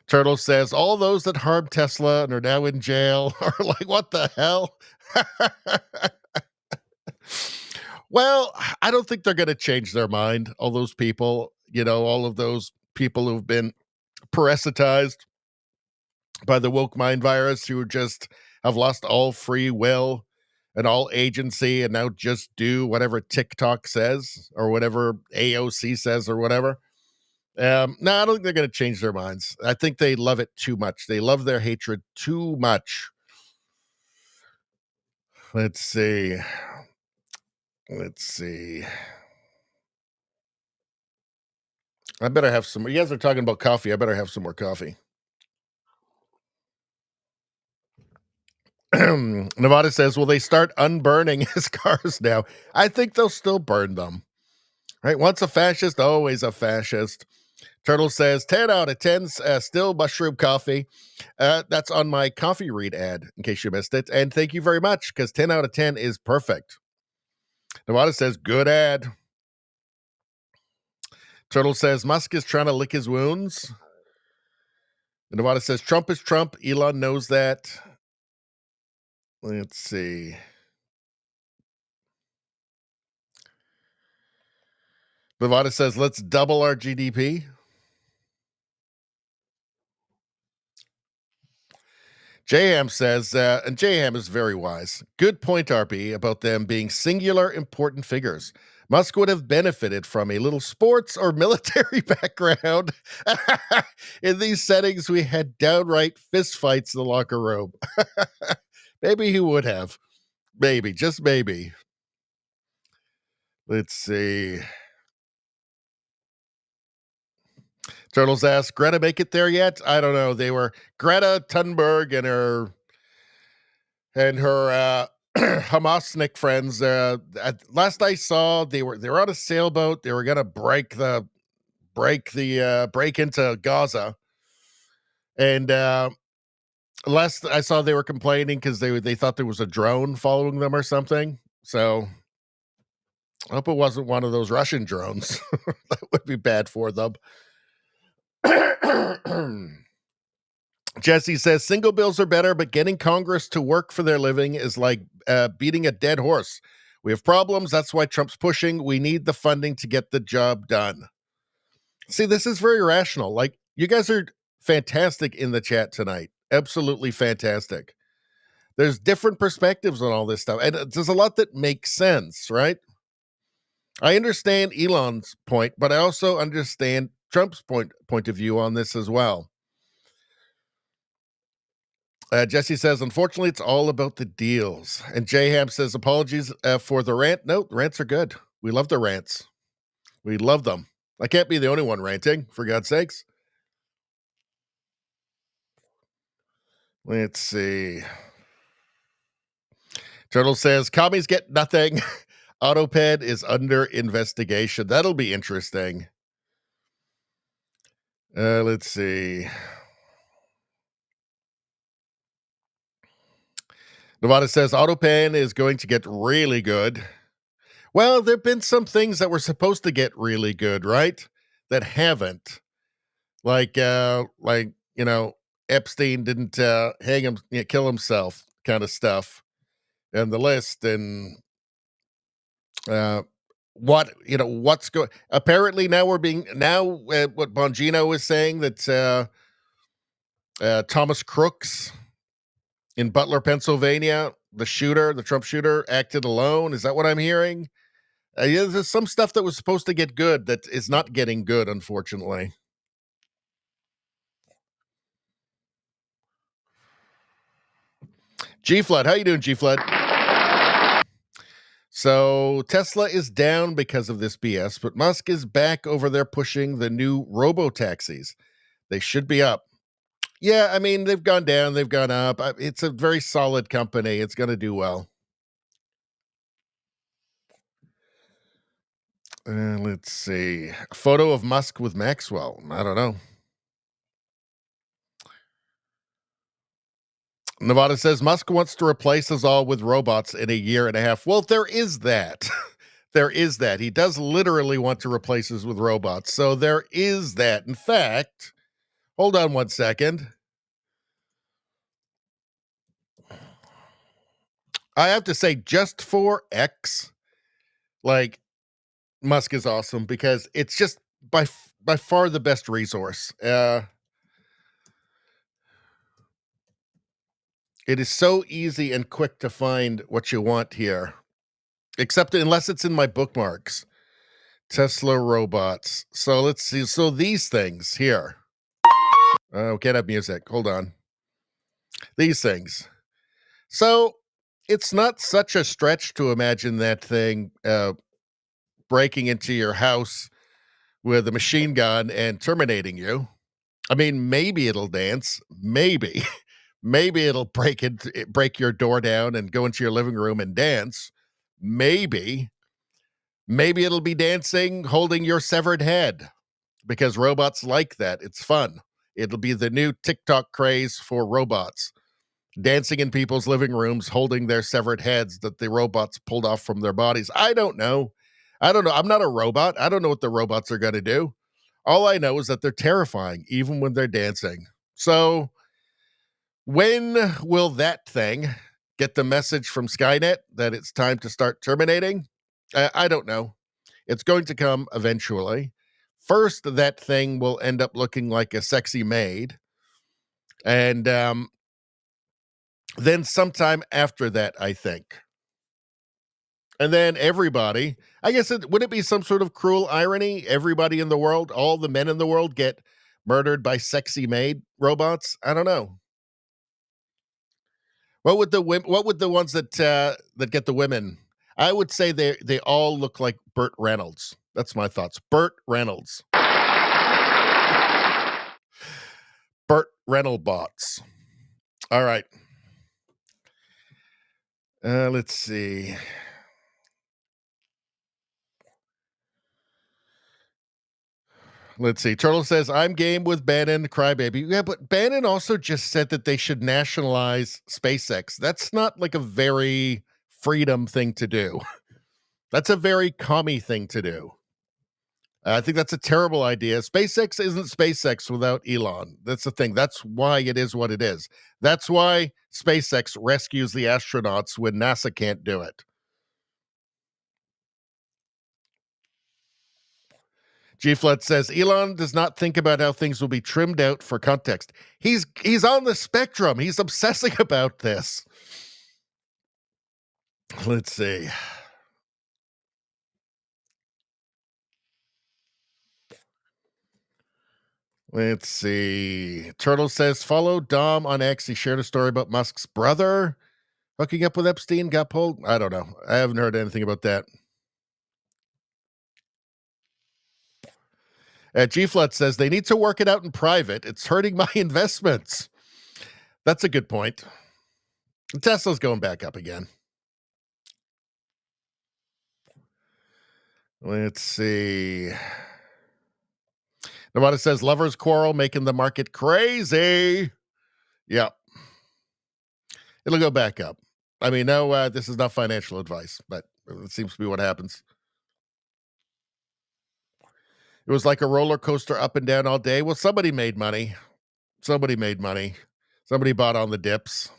Turtle says, all those that harmed Tesla and are now in jail are like, what the hell? Well, I don't think they're going to change their mind. All those people, all of those people who've been parasitized by the woke mind virus, who just have lost all free will and all agency and now just do whatever TikTok says or whatever AOC says or whatever. No, I don't think they're going to change their minds. I think they love it too much. They love their hatred too much. Let's see. I better have some more. You guys are talking about coffee. I better have some more coffee. Nevada says, will they start unburning his cars now? I think they'll still burn them. Right? Once a fascist, always a fascist. Turtle says, 10 out of 10, still mushroom coffee. That's on my coffee read ad, in case you missed it. And thank you very much, because 10 out of 10 is perfect. Nevada says, good ad. Turtle says, Musk is trying to lick his wounds. And Nevada says, Trump is Trump. Elon knows that. Let's see. Nevada says, let's double our GDP. JM says, and JM is very wise. Good point, RB, about them being singular important figures. Musk would have benefited from a little sports or military background. In these settings, we had downright fistfights in the locker room. Maybe he would have. Maybe, just maybe. Let's see. Turtles ask, Greta make it there yet? I don't know. They were Greta Thunberg and her Hamasnik friends. Last I saw, they were on a sailboat. They were gonna break the break into Gaza. And last I saw, they were complaining because they thought there was a drone following them or something. So I hope it wasn't one of those Russian drones. That would be bad for them. Jesse says single bills are better, but getting Congress to work for their living is like beating a dead horse. We have problems. That's why Trump's pushing. We need the funding to get the job done. See, this is very rational. Like, you guys are fantastic in the chat tonight. Absolutely fantastic. There's different perspectives on all this stuff. And there's a lot that makes sense, right? I understand Elon's point, but I also understand Trump's point of view on this as well. Jesse says, unfortunately, it's all about the deals. And J-Ham says, apologies for the rant. No, rants are good. We love the rants. We love them. I can't be the only one ranting, for God's sakes. Let's see. Turtle says, commies get nothing. AutoPed is under investigation. That'll be interesting. Let's see. Nevada says, AutoPen is going to get really good. Well, there have been some things that were supposed to get really good, right? That haven't. Like Epstein didn't kill himself kind of stuff. And the list, and what's going, apparently now what Bongino is saying, that Thomas Crooks in Butler, Pennsylvania, the Trump shooter, acted alone. Is that what I'm hearing? Yeah, there's some stuff that was supposed to get good that is not getting good, unfortunately. G-Flood, how you doing, G-Flood? So Tesla is down because of this BS, but Musk is back over there pushing the new robo-taxis. They should be up. Yeah, I mean, they've gone down, they've gone up. It's a very solid company. It's going to do well. Let's see. A photo of Musk with Maxwell. I don't know. Nevada says Musk wants to replace us all with robots in a year and a half. Well, there is that. There is that. He does literally want to replace us with robots. So there is that. In fact, hold on one second. I have to say, just for X, like, Musk is awesome because it's just by far the best resource. It is so easy and quick to find what you want here, except unless it's in my bookmarks. Tesla robots. So let's see. So these things here. Oh, can't have music. Hold on. These things. So it's not such a stretch to imagine that thing breaking into your house with a machine gun and terminating you. I mean, maybe it'll dance. Maybe. Maybe it'll break your door down and go into your living room and dance. Maybe it'll be dancing holding your severed head, because robots like that. It's fun. It'll be the new TikTok craze for robots. Dancing in people's living rooms holding their severed heads that the robots pulled off from their bodies. I don't know. I'm not a robot. I don't know what the robots are going to do. All I know is that they're terrifying, even when they're dancing. So when will that thing get the message from Skynet that it's time to start terminating? I don't know. It's going to come eventually. First, that thing will end up looking like a sexy maid. And then sometime after that, I think. And then everybody, I guess, would it be some sort of cruel irony? Everybody in the world, all the men in the world get murdered by sexy maid robots? I don't know. What would the ones that get the women? I would say they all look like Burt Reynolds. That's my thoughts. Burt Reynolds. Burt Reynolds bots. All right. Let's see. Let's see. Turtle says, I'm game with Bannon, crybaby. Yeah, but Bannon also just said that they should nationalize SpaceX. That's not like a very freedom thing to do. That's a very commie thing to do. I think that's a terrible idea. SpaceX isn't SpaceX without Elon. That's the thing. That's why it is what it is. That's why SpaceX rescues the astronauts when NASA can't do it. G-Flood says, Elon does not think about how things will be trimmed out for context. He's on the spectrum. He's obsessing about this. Let's see. Let's see. Turtle says, follow Dom on X. He shared a story about Musk's brother hooking up with Epstein, got pulled. I don't know. I haven't heard anything about that. G-Flood says, they need to work it out in private. It's hurting my investments. That's a good point. Tesla's going back up again. Let's see. Nevada says, lovers quarrel making the market crazy. Yep. It'll go back up. I mean, no, this is not financial advice, but it seems to be what happens. It was like a roller coaster up and down all day. Well, somebody made money. Somebody made money. Somebody bought on the dips.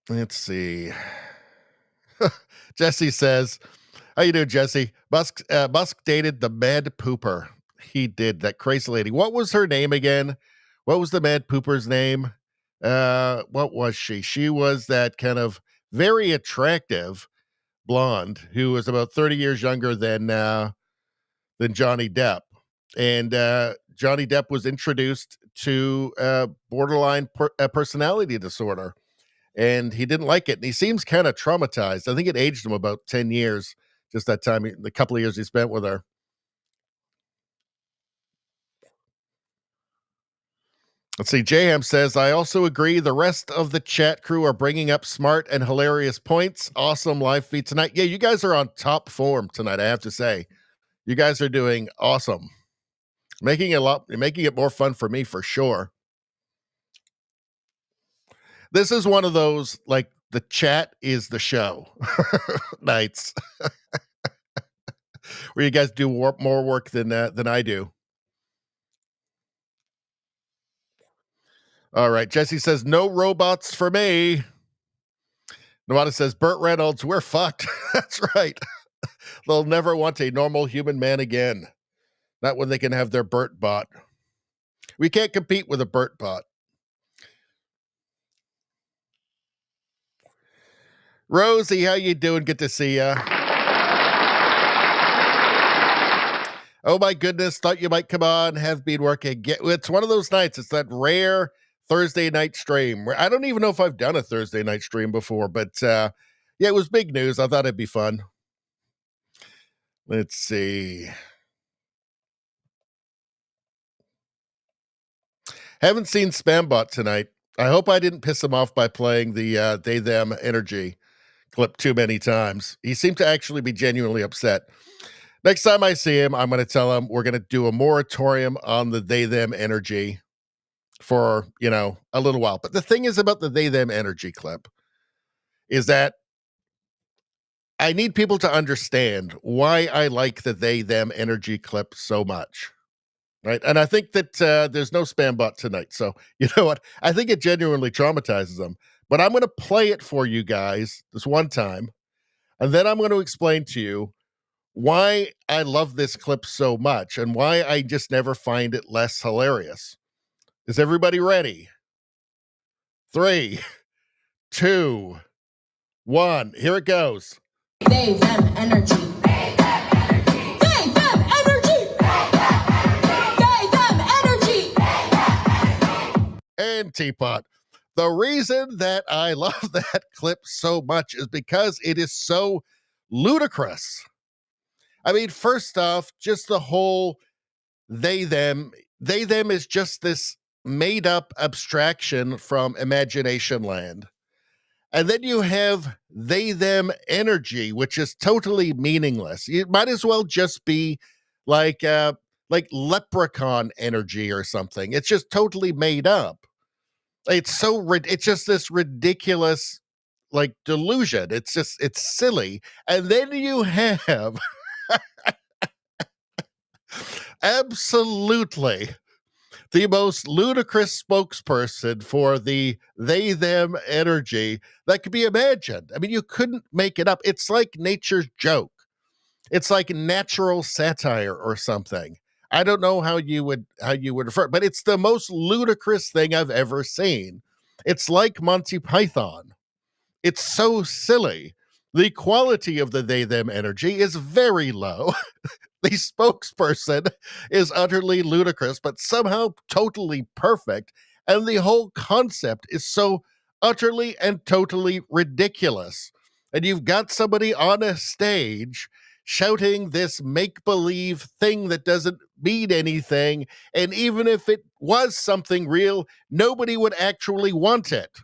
Let's see. Jesse says, how you doing, Jesse? Musk dated the mad pooper. He did, that crazy lady. What was her name again? What was the mad pooper's name? What was she? She was that kind of very attractive blonde who was about 30 years younger than Johnny Depp. And Johnny Depp was introduced to borderline personality disorder. And he didn't like it. And he seems kind of traumatized. I think it aged him about 10 years, just that time, the couple of years he spent with her. Let's see. Jaham says, I also agree. The rest of the chat crew are bringing up smart and hilarious points. Awesome live feed tonight. Yeah, you guys are on top form tonight, I have to say. You guys are doing awesome. Making it more fun for me for sure. This is one of those, like, the chat is the show nights where you guys do more work than I do. All right. Jesse says, no robots for me. Nevada says, Burt Reynolds, we're fucked. That's right. They'll never want a normal human man again. Not when they can have their Burt bot. We can't compete with a Burt bot. Rosie, how you doing? Good to see ya. Oh my goodness, thought you might come on, have been working. It's one of those nights. It's that rare Thursday night stream. I don't even know if I've done a Thursday night stream before, but yeah, it was big news. I thought it'd be fun. Let's see. Haven't seen Spambot tonight. I hope I didn't piss him off by playing the they them energy clip too many times. He seemed to actually be genuinely upset. Next time I see him, I'm going to tell him we're going to do a moratorium on the they them energy for, a little while. But the thing is about the they them energy clip is that I need people to understand why I like the they them energy clip so much. Right. And I think that there's no spam bot tonight. So you know what? I think it genuinely traumatizes them. But I'm going to play it for you guys this one time. And then I'm going to explain to you why I love this clip so much and why I just never find it less hilarious. Is everybody ready? 3, 2, 1. Here it goes. They, them, energy. They, them, energy. They, them, energy. They, them, energy. And Teapot. The reason that I love that clip so much is because it is so ludicrous. I mean, first off, just the whole they, them is just this made up abstraction from imagination land. And then you have they them energy, which is totally meaningless. It might as well just be like leprechaun energy or something. It's just totally made up. It's just this ridiculous like delusion. It's silly. And then you have absolutely the most ludicrous spokesperson for the they them energy that could be imagined. I mean, you couldn't make it up. It's like nature's joke. It's like natural satire or something. I don't know how you would refer, but it's the most ludicrous thing I've ever seen. It's like Monty Python. It's so silly. The quality of the they them energy is very low. The spokesperson is utterly ludicrous, but somehow totally perfect. And the whole concept is so utterly and totally ridiculous. And you've got somebody on a stage shouting this make believe thing that doesn't mean anything. And even if it was something real, nobody would actually want it.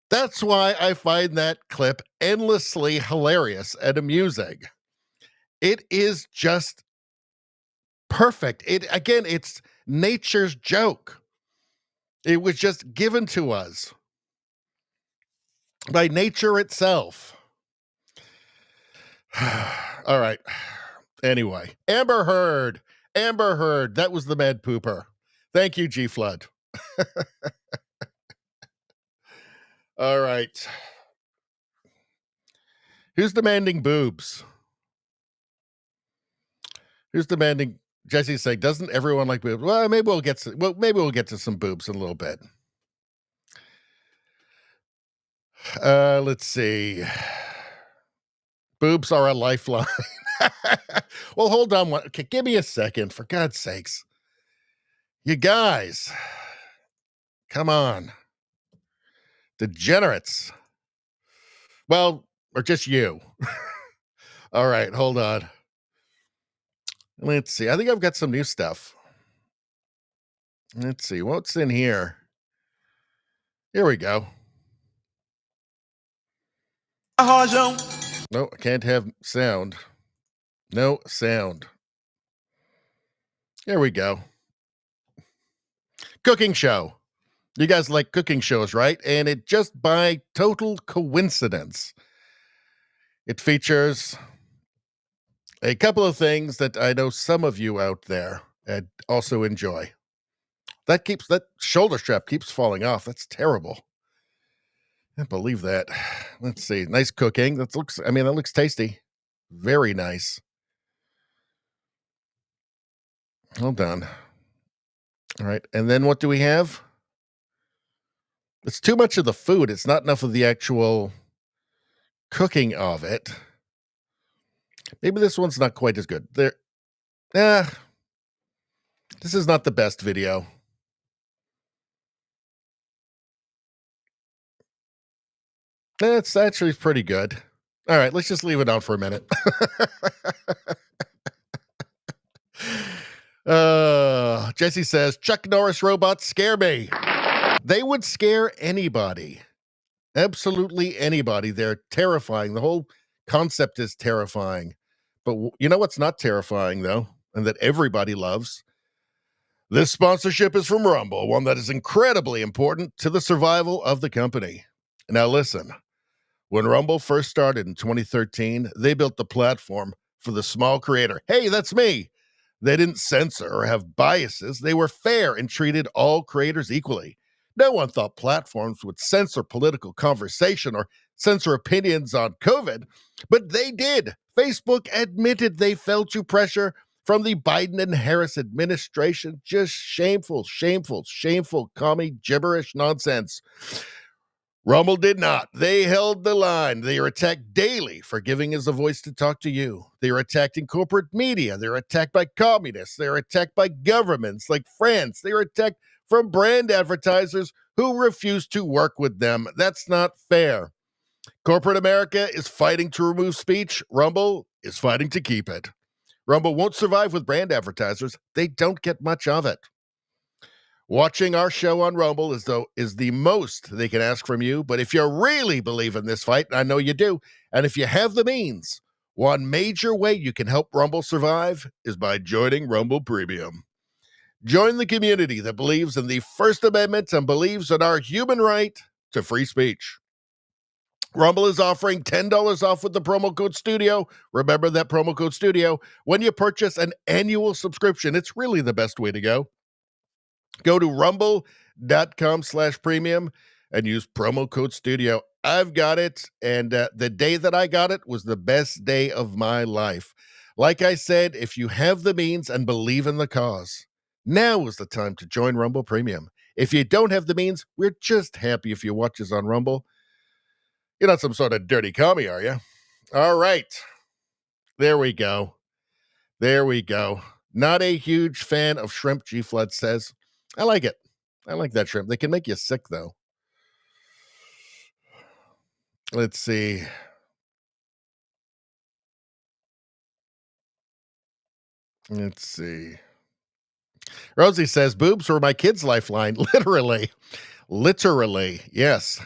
That's why I find that clip endlessly hilarious and amusing. It is just perfect. It's nature's joke. It was just given to us by nature itself. All right. Anyway, Amber Heard. That was the mad pooper. Thank you, G Flood. All right. Who's demanding boobs? Who's demanding? Jesse's saying, doesn't everyone like boobs? Well, maybe we'll get to some boobs in a little bit. Let's see. Boobs are a lifeline. Well, hold on. Okay, give me a second, for God's sakes. You guys, come on. Degenerates. Well, or just you. All right, hold on. Let's see. I think I've got some new stuff. Let's see. What's in here? Here we go. No, I can't have sound. No sound. Here we go. Cooking show. You guys like cooking shows, right? And it just by total coincidence, it features a couple of things that I know some of you out there also enjoy. That shoulder strap keeps falling off. That's terrible. I can't believe that. Let's see. Nice cooking. That looks tasty. Very nice. Hold on. All right. And then what do we have? It's too much of the food. It's not enough of the actual cooking of it. Maybe this one's not quite as good. This is not the best video. It's actually pretty good. All right, let's just leave it on for a minute. Jesse says, Chuck Norris robots scare me. They would scare anybody. Absolutely anybody. They're terrifying. The whole concept is terrifying. But you know what's not terrifying, though, and that everybody loves? This sponsorship is from Rumble, one that is incredibly important to the survival of the company. Now listen, when Rumble first started in 2013, they built the platform for the small creator. Hey, that's me. They didn't censor or have biases. They were fair and treated all creators equally. No one thought platforms would censor political conversation or censor opinions on COVID, but they did. Facebook admitted they fell to pressure from the Biden and Harris administration. Just shameful, commie gibberish nonsense. Rumble did not. They held the line. They are attacked daily for giving us a voice to talk to you. They are attacked in corporate media. They're attacked by communists. They're attacked by governments like France. They are attacked from brand advertisers who refuse to work with them. That's not fair. Corporate America is fighting to remove speech. Rumble is fighting to keep it. Rumble won't survive with brand advertisers. They don't get much of it. Watching our show on Rumble is the most they can ask from you. But if you really believe in this fight, and I know you do, and if you have the means, one major way you can help Rumble survive is by joining Rumble Premium. Join the community that believes in the First Amendment and believes in our human right to free speech. Rumble is offering $10 off with the promo code STUDIO. Remember that promo code STUDIO when you purchase an annual subscription. It's really the best way to go. Go to rumble.com/premium and use promo code STUDIO. I've got it, and the day that I got it was the best day of my life. Like I said, if you have the means and believe in the cause, now is the time to join Rumble Premium. If you don't have the means, we're just happy if you watch us on Rumble. You're not some sort of dirty commie, are you? All right. There we go. There we go. Not a huge fan of shrimp, G. Flood says. I like it. I like that shrimp. They can make you sick, though. Let's see. Let's see. Rosie says, boobs were my kid's lifeline. Literally. Literally. Yes.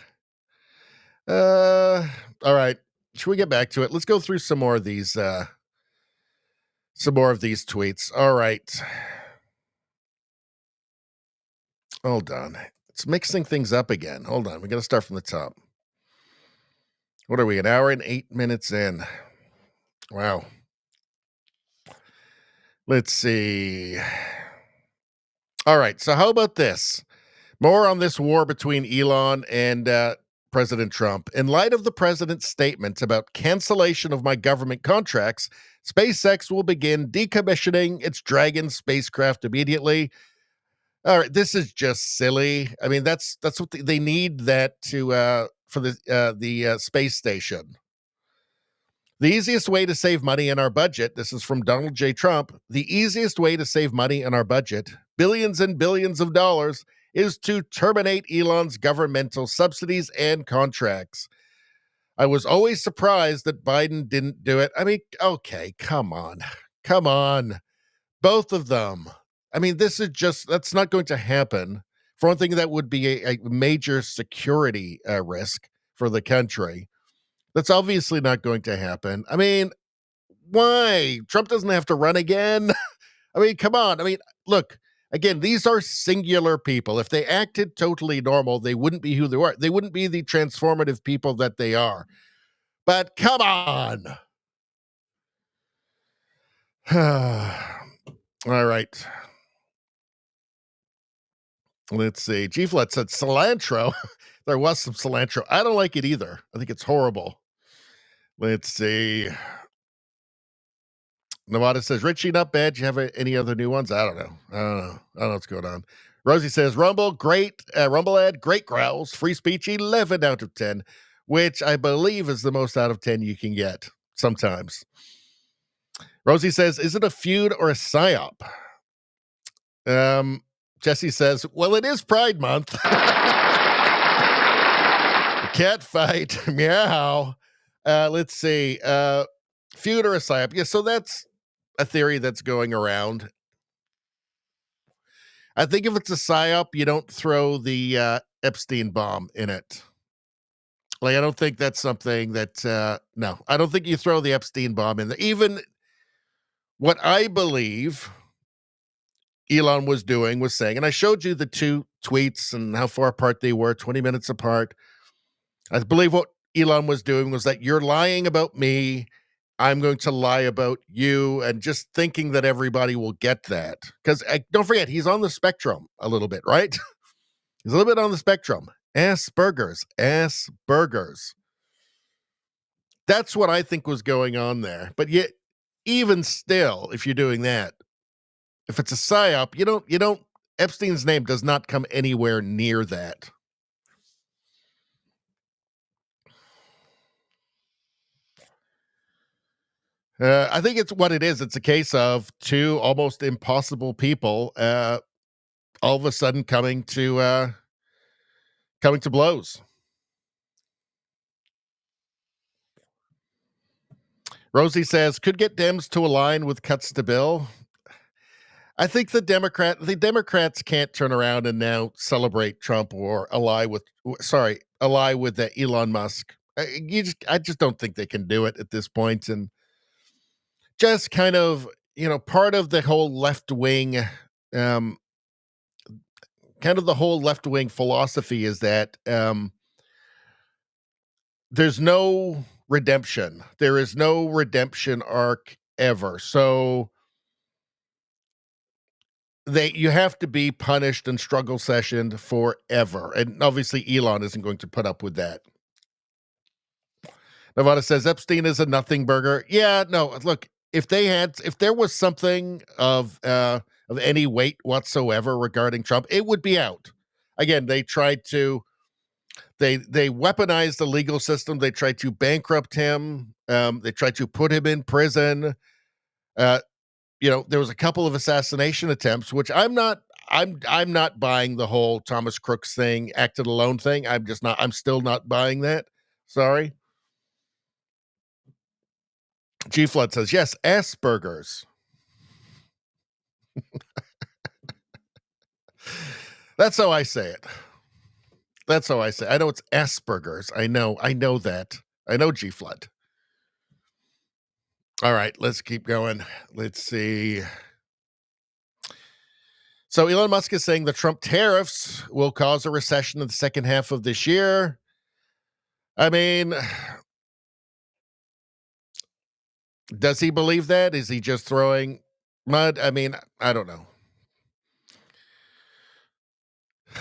All right. Should we get back to it? Let's go through some more of these tweets. All right. Hold on. It's mixing things up again. Hold on. We got to start from the top. What are we, an hour and 8 minutes in? Wow. Let's see. All right. So how about this? More on this war between Elon and President Trump. In light of the president's statement about cancellation of my government contracts, SpaceX will begin decommissioning its Dragon spacecraft immediately. All right, this is just silly. I mean, that's what they need that to for the space station. The easiest way to save money in our budget, this is from Donald J. Trump, the easiest way to save money in our budget, billions and billions of dollars, is to terminate Elon's governmental subsidies and contracts. I was always surprised that Biden didn't do it. I mean, okay, come on. Come on. Both of them. I mean, that's not going to happen. For one thing, that would be a major security risk for the country. That's obviously not going to happen. I mean, why? Trump doesn't have to run again. I mean, come on. I mean, look, again, these are singular people. If they acted totally normal, they wouldn't be who they are. They wouldn't be the transformative people that they are. But come on. All right. Let's see. G-Flet said cilantro. There was some cilantro. I don't like it either. I think it's horrible. Let's see. Nevada says, Richie, not bad. Do you have any other new ones? I don't know. I don't know what's going on. Rosie says, Rumble, great. Rumble ad, great growls. Free speech, 11 out of 10, which I believe is the most out of 10 you can get sometimes. Rosie says, is it a feud or a psyop? Jesse says, well, it is Pride Month. Cat fight. Meow. Let's see. Feud or a psyop. Yeah, so that's a theory that's going around. I think if it's a psyop, you don't throw the Epstein bomb in it. Like, I don't think that's something that, no, I don't think you throw the Epstein bomb in there. Even what I believe Elon was doing was saying, and I showed you the two tweets and how far apart they were, 20 minutes apart. I believe what Elon was doing was that you're lying about me. I'm going to lie about you, and just thinking that everybody will get that. Because don't forget, he's on the spectrum a little bit, right? He's a little bit on the spectrum. Asperger's. That's what I think was going on there. But yet, even still, if you're doing that, if it's a psyop, you don't, Epstein's name does not come anywhere near that. I think it's what it is. It's a case of two almost impossible people all of a sudden coming to blows. Rosie says, could get Dems to align with cuts to bill. I think the Democrats can't turn around and now celebrate Trump or ally with Elon Musk. I just don't think they can do it at this point, and just kind of, part of the whole left wing, um, kind of the whole left wing philosophy is that there's no redemption. There is no redemption arc ever. So you have to be punished and struggle sessioned forever. And obviously Elon isn't going to put up with that. Nevada says Epstein is a nothing burger. Yeah, no, look, if there was something of any weight whatsoever regarding Trump, it would be out. Again, they weaponized the legal system. They tried to bankrupt him. They tried to put him in prison. There was a couple of assassination attempts, which I'm not buying the whole Thomas Crooks thing, acted alone thing. I'm still not buying that. Sorry. G Flood says, yes, Asperger's. That's how I say it. That's how I say it. I know it's Asperger's. I know that. I know G Flood. All right, let's keep going. Let's see. So Elon Musk is saying the Trump tariffs will cause a recession in the second half of this year. I mean, does he believe that? Is he just throwing mud? I mean, I don't know.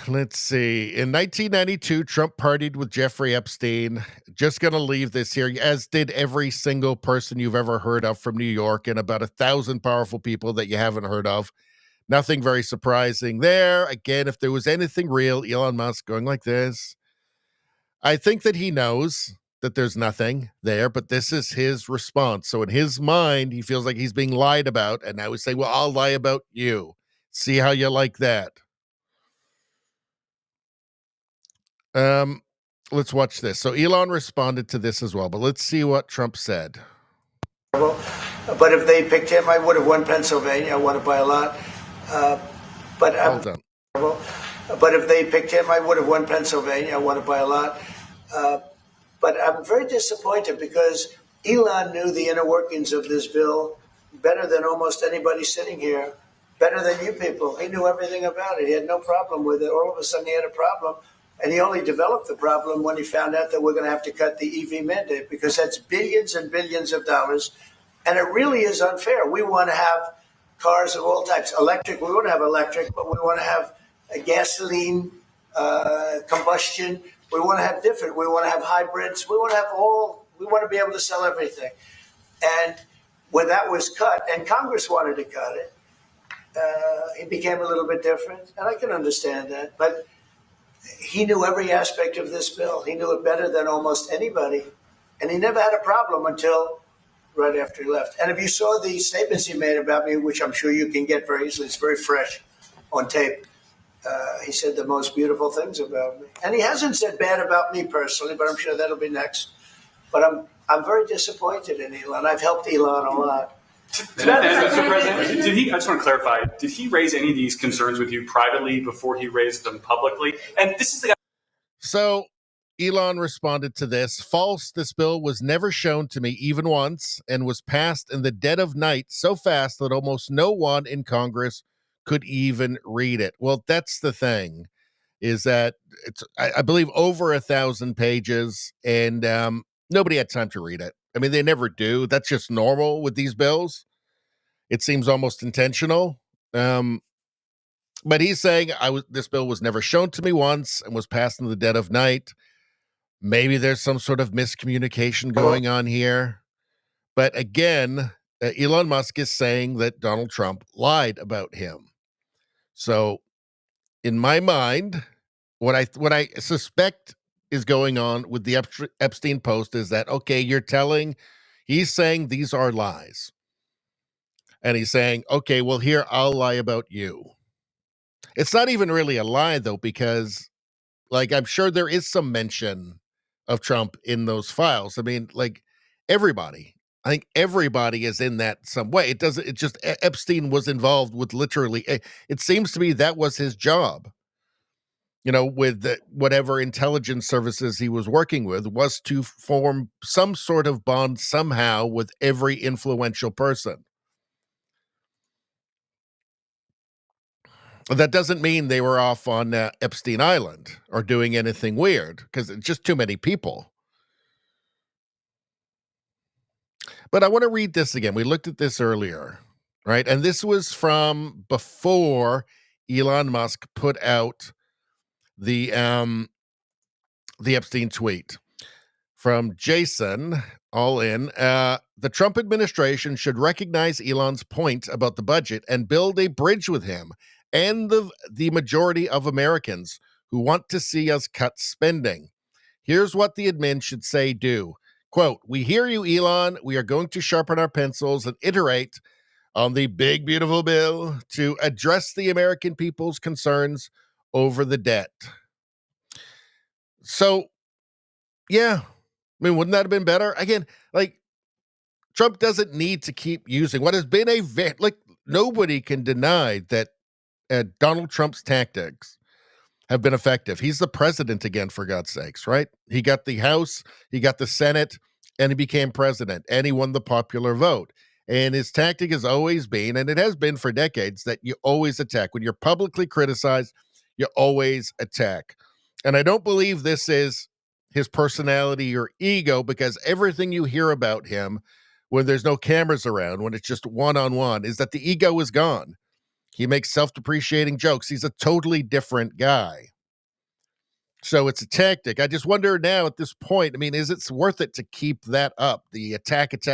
Let's see. In 1992, Trump partied with Jeffrey Epstein. Just going to leave this here, as did every single person you've ever heard of from New York and about 1,000 powerful people that you haven't heard of. Nothing very surprising there. Again, if there was anything real, Elon Musk going like this. I think that he knows that there's nothing there, but this is his response. So in his mind, he feels like he's being lied about. And now he's saying, well, I'll lie about you. See how you like that. Let's watch this. So Elon responded to this as well, but let's see what Trump said. But if they picked him, I would have won Pennsylvania. I won it by a lot. Hold on. But if they picked him, I would have won Pennsylvania. I won it by a lot. But I'm very disappointed because Elon knew the inner workings of this bill better than almost anybody sitting here, better than you people. He knew everything about it. He had no problem with it. All of a sudden he had a problem. And he only developed the problem when he found out that we're going to have to cut the EV mandate, because that's billions and billions of dollars. And it really is unfair. We want to have cars of all types. Electric, we want to have electric, but we want to have a gasoline, combustion. We want to have different. We want to have hybrids. We want to have we want to be able to sell everything. And when that was cut, and Congress wanted to cut it, it became a little bit different. And I can understand that. But he knew every aspect of this bill. He knew it better than almost anybody. And he never had a problem until right after he left. And if you saw the statements he made about me, which I'm sure you can get very easily, it's very fresh on tape. He said the most beautiful things about me. And he hasn't said bad about me personally, but I'm sure that'll be next. But I'm very disappointed in Elon. I've helped Elon a lot. Mr. President, I just want to clarify, did he raise any of these concerns with you privately before he raised them publicly? And this is the guy. So Elon responded to this. False. This bill was never shown to me even once and was passed in the dead of night so fast that almost no one in Congress could even read it. Well, that's the thing, is that it's, I believe, over 1,000 pages, and nobody had time to read it. I mean, they never do. That's just normal with these bills. It seems almost intentional. But he's saying this bill was never shown to me once and was passed in the dead of night. Maybe there's some sort of miscommunication going on here. But again, Elon Musk is saying that Donald Trump lied about him. So in my mind, what I suspect is going on with the Epstein post is that, okay, he's saying these are lies. And he's saying, okay, well, here, I'll lie about you. It's not even really a lie, though, because, like, I'm sure there is some mention of Trump in those files. I mean, like, everybody I think everybody is in that some way. It just Epstein was involved with literally, it seems to me that was his job, with whatever intelligence services he was working with, was to form some sort of bond somehow with every influential person. That doesn't mean they were off on Epstein Island or doing anything weird, because it's just too many people. But I want to read this again. We looked at this earlier, right? And this was from before Elon Musk put out the Epstein tweet from Jason, all in. The Trump administration should recognize Elon's point about the budget and build a bridge with him and the majority of Americans who want to see us cut spending. Here's what the admin should say do. Quote, "We hear you, Elon. We are going to sharpen our pencils and iterate on the big, beautiful bill to address the American people's concerns over the debt." So, yeah, I mean, wouldn't that have been better? Again, Trump doesn't need to keep using what has been nobody can deny that Donald Trump's tactics have been effective. He's the president again, for God's sakes, right? He got the House, he got the Senate, and he became president, and he won the popular vote. And his tactic has always been, and it has been for decades, that you always attack. When you're publicly criticized, you always attack. And I don't believe this is his personality or ego, because everything you hear about him when there's no cameras around, when it's just one-on-one, is that the ego is gone. He makes self-depreciating jokes. He's a totally different guy. So it's a tactic. I just wonder now at this point, I mean, is it worth it to keep that up? The attack. It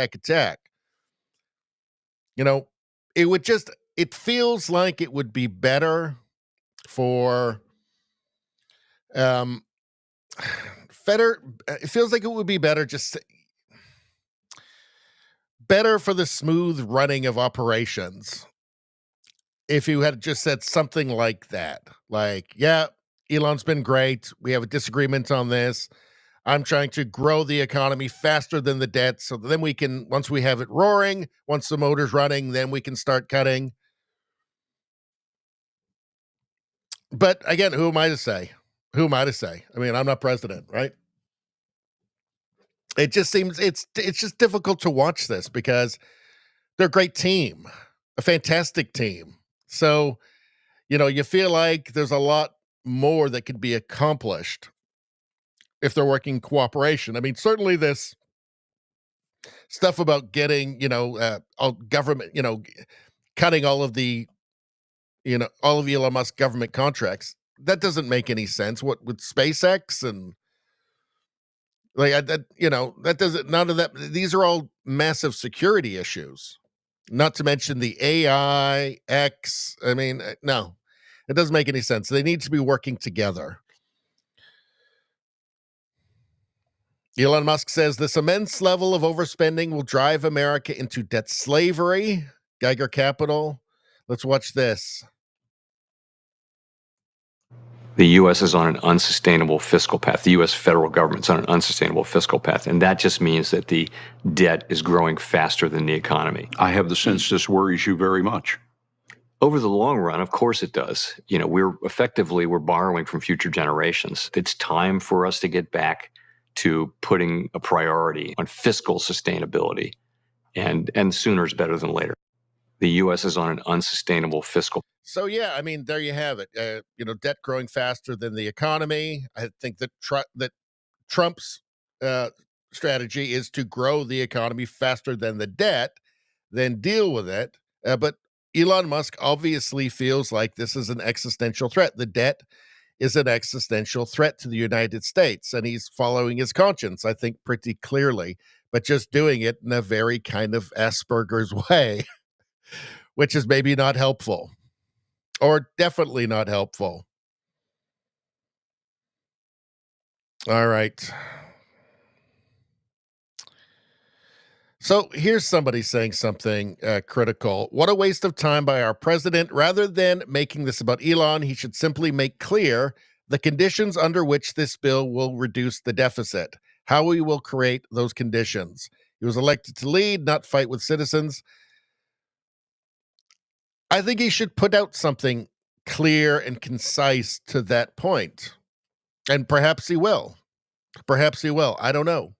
feels like it would be better for, it feels like it would be better better for the smooth running of operations if you had just said something like that. Like, yeah, Elon's been great. We have a disagreement on this. I'm trying to grow the economy faster than the debt. So then we can, once we have it roaring, once the motor's running, then we can start cutting. But again, who am I to say? I mean, I'm not president, right? It just seems it's just difficult to watch this because they're a great team, a fantastic team. So, you feel like there's a lot more that could be accomplished if they're working cooperation. I mean, certainly this stuff about getting, all government, cutting all of Elon Musk government contracts, that doesn't make any sense. What with SpaceX and that doesn't, none of that. These are all massive security issues, not to mention the AI, X. I mean, no, it doesn't make any sense. They need to be working together. Elon Musk says this immense level of overspending will drive America into debt slavery. Geiger Capital. Let's watch this. The U.S. is on an unsustainable fiscal path. The U.S. federal government's on an unsustainable fiscal path. And that just means that the debt is growing faster than the economy. I have the sense this worries you very much. Over the long run, of course it does. We're borrowing from future generations. It's time for us to get back to putting a priority on fiscal sustainability. And sooner is better than later. The U.S. is on an unsustainable fiscal. So, yeah, I mean, there you have it. Debt growing faster than the economy. I think that Trump's strategy is to grow the economy faster than the debt, then deal with it. But Elon Musk obviously feels like this is an existential threat. The debt is an existential threat to the United States, and he's following his conscience, I think, pretty clearly, but just doing it in a very kind of Asperger's way, which is maybe not helpful, or definitely not helpful. All right. So here's somebody saying something critical. What a waste of time by our president. Rather than making this about Elon, he should simply make clear the conditions under which this bill will reduce the deficit, how we will create those conditions. He was elected to lead, not fight with citizens. I think he should put out something clear and concise to that point. And perhaps he will. Perhaps he will. I don't know.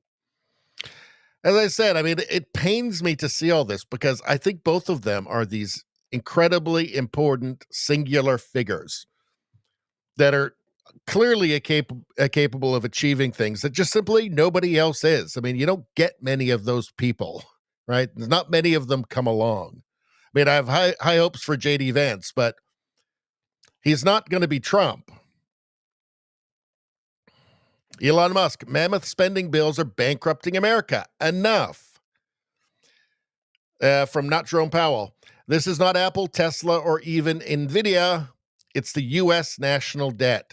As I said, I mean, it pains me to see all this because I think both of them are these incredibly important singular figures that are clearly capable of achieving things that just simply nobody else is. I mean, you don't get many of those people, right? There's not many of them come along. I mean, I have high hopes for J.D. Vance, but he's not going to be Trump. Elon Musk, mammoth spending bills are bankrupting America. Enough. From Not Jerome Powell. This is not Apple, Tesla, or even NVIDIA. It's the U.S. national debt.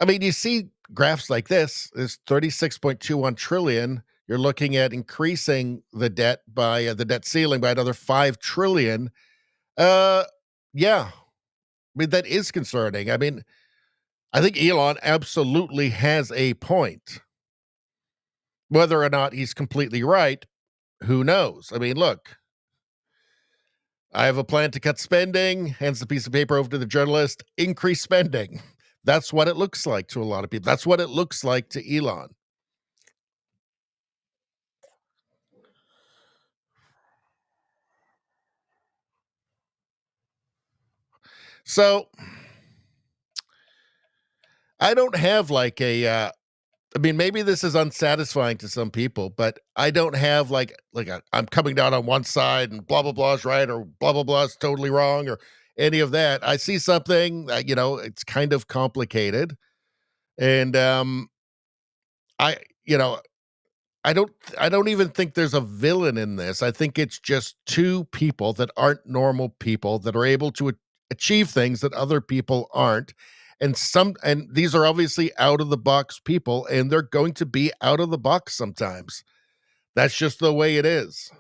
I mean, you see graphs like this. There's 36.21 trillion. You're looking at increasing the debt by the debt ceiling by another 5 trillion. Yeah. I mean, that is concerning. I mean, I think Elon absolutely has a point. Whether or not he's completely right, who knows? I mean, look, I have a plan to cut spending, hands the piece of paper over to the journalist, increase spending. That's what it looks like to a lot of people. That's what it looks like to Elon. So I don't have like I mean, maybe this is unsatisfying to some people, but I don't have like I'm coming down on one side and blah blah blah is right or blah blah blah is totally wrong or any of that. I see something that, it's kind of complicated, and I you know I don't even think there's a villain in this. I think it's just two people that aren't normal people that are able to achieve things that other people aren't. And these are obviously out of the box people, and they're going to be out of the box sometimes. That's just the way it is.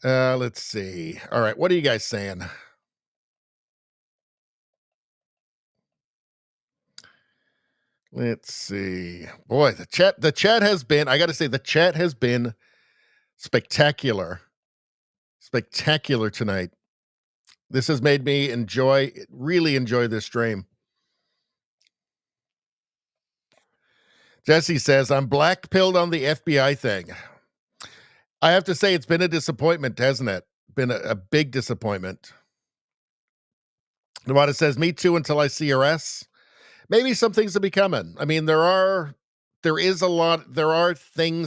Let's see. All right, what are you guys saying? Let's see. Boy, the chat has been, I got to say, the chat has been spectacular. Spectacular tonight. This has made me really enjoy this stream. Jesse says, I'm black-pilled on the FBI thing. I have to say, it's been a disappointment, hasn't it? Been a big disappointment. Nevada says, me too until I see arrests. Maybe some things will be coming. I mean, there are things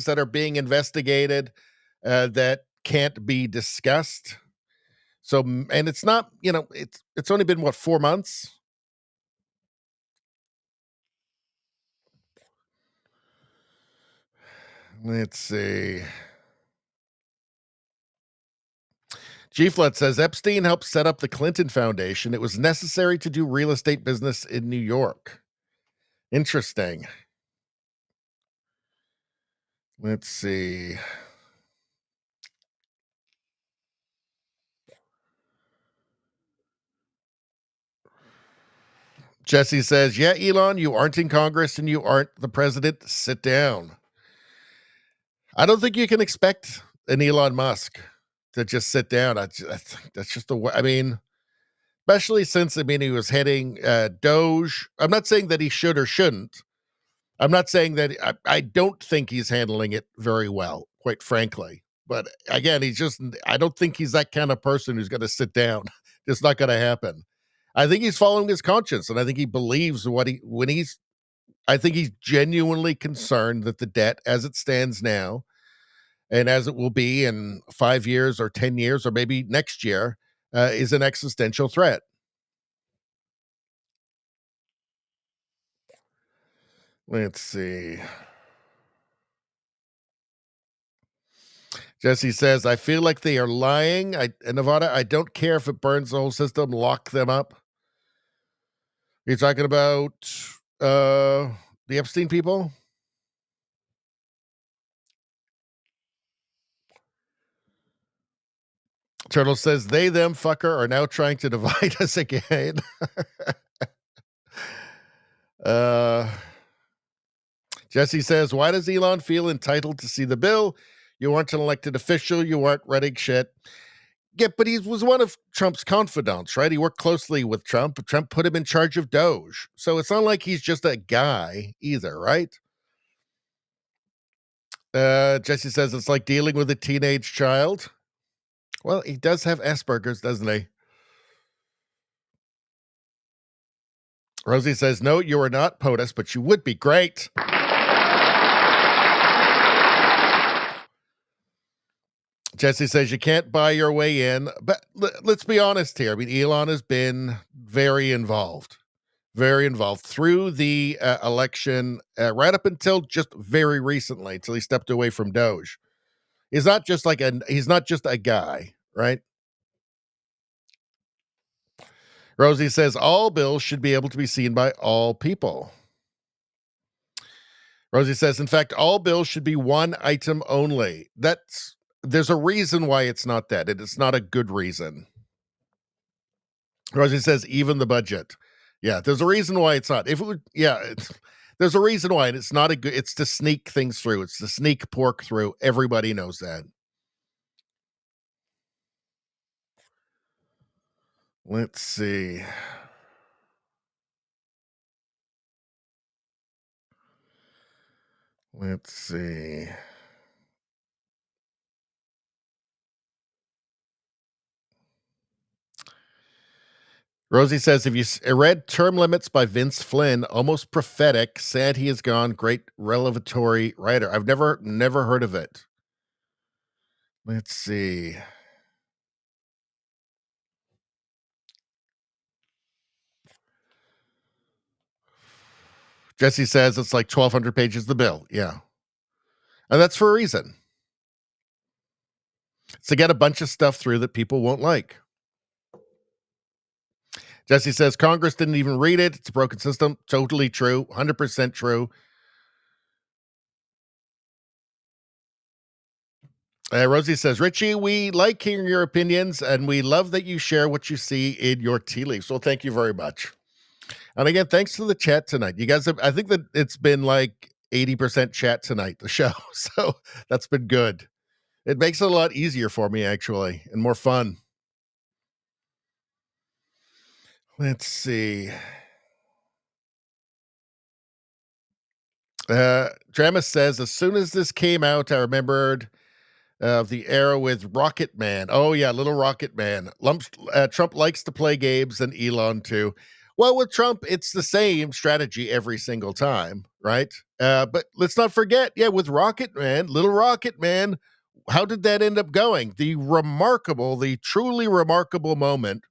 that are being investigated that can't be discussed. So, and it's not, it's only been, 4 months? Let's see. G-Flet says, Epstein helped set up the Clinton Foundation. It was necessary to do real estate business in New York. Interesting. Let's see. Jesse says, yeah, Elon, you aren't in Congress and you aren't the president. Sit down. I don't think you can expect an Elon Musk to just sit down. I think that's just the way. I mean, especially since, he was heading Doge. I'm not saying that he should or shouldn't. I'm not saying that I don't think he's handling it very well, quite frankly. But again, I don't think he's that kind of person who's going to sit down. It's not going to happen. I think he's following his conscience, and I think he believes I think he's genuinely concerned that the debt as it stands now, and as it will be in 5 years or 10 years, or maybe next year, is an existential threat. Let's see. Jesse says, I feel like they are lying. Nevada, I don't care if it burns the whole system, lock them up. You're talking about the Epstein people? Turtle says, they, them, fucker, are now trying to divide us again. Jesse says, why does Elon feel entitled to see the bill? You aren't an elected official. You aren't running shit. Yeah, but he was one of Trump's confidants, right? He worked closely with Trump. Trump put him in charge of Doge. So it's not like he's just a guy either, right? Jesse says it's like dealing with a teenage child. Well, he does have Asperger's, doesn't he? Rosie says, no, you are not POTUS, but you would be great. Jesse says you can't buy your way in, but let's be honest here. I mean, Elon has been very involved through the election, right up until just very recently, until he stepped away from Doge. He's not just a guy, right? Rosie says all bills should be able to be seen by all people. Rosie says, in fact, all bills should be one item only. There's a reason why it's not that. It's not a good reason. Rosie says, even the budget. Yeah, there's a reason why it's not. If it would, yeah, there's a reason why, and it's not a good. It's to sneak things through. It's to sneak pork through. Everybody knows that. Let's see. Rosie says, if you read Term Limits by Vince Flynn, almost prophetic, sad he is gone, great revelatory writer. I've never heard of it. Let's see. Jesse says it's like 1,200 pages of the bill. Yeah. And that's for a reason. It's to get a bunch of stuff through that people won't like. Jesse says Congress didn't even read it. It's a broken system. Totally true. 100% true. Rosie says, Richie, we like hearing your opinions, and we love that you share what you see in your tea leaves. So thank you very much. And again, thanks to the chat tonight. You guys I think that it's been like 80% chat tonight, the show. So that's been good. It makes it a lot easier for me, actually, and more fun. Let's see. Dramus says, as soon as this came out, I remembered the era with Rocket Man. Oh, yeah, little Rocket Man. Trump likes to play games, and Elon, too. Well, with Trump, it's the same strategy every single time, right? But let's not forget, with Rocket Man, little Rocket Man, how did that end up going? The truly remarkable moment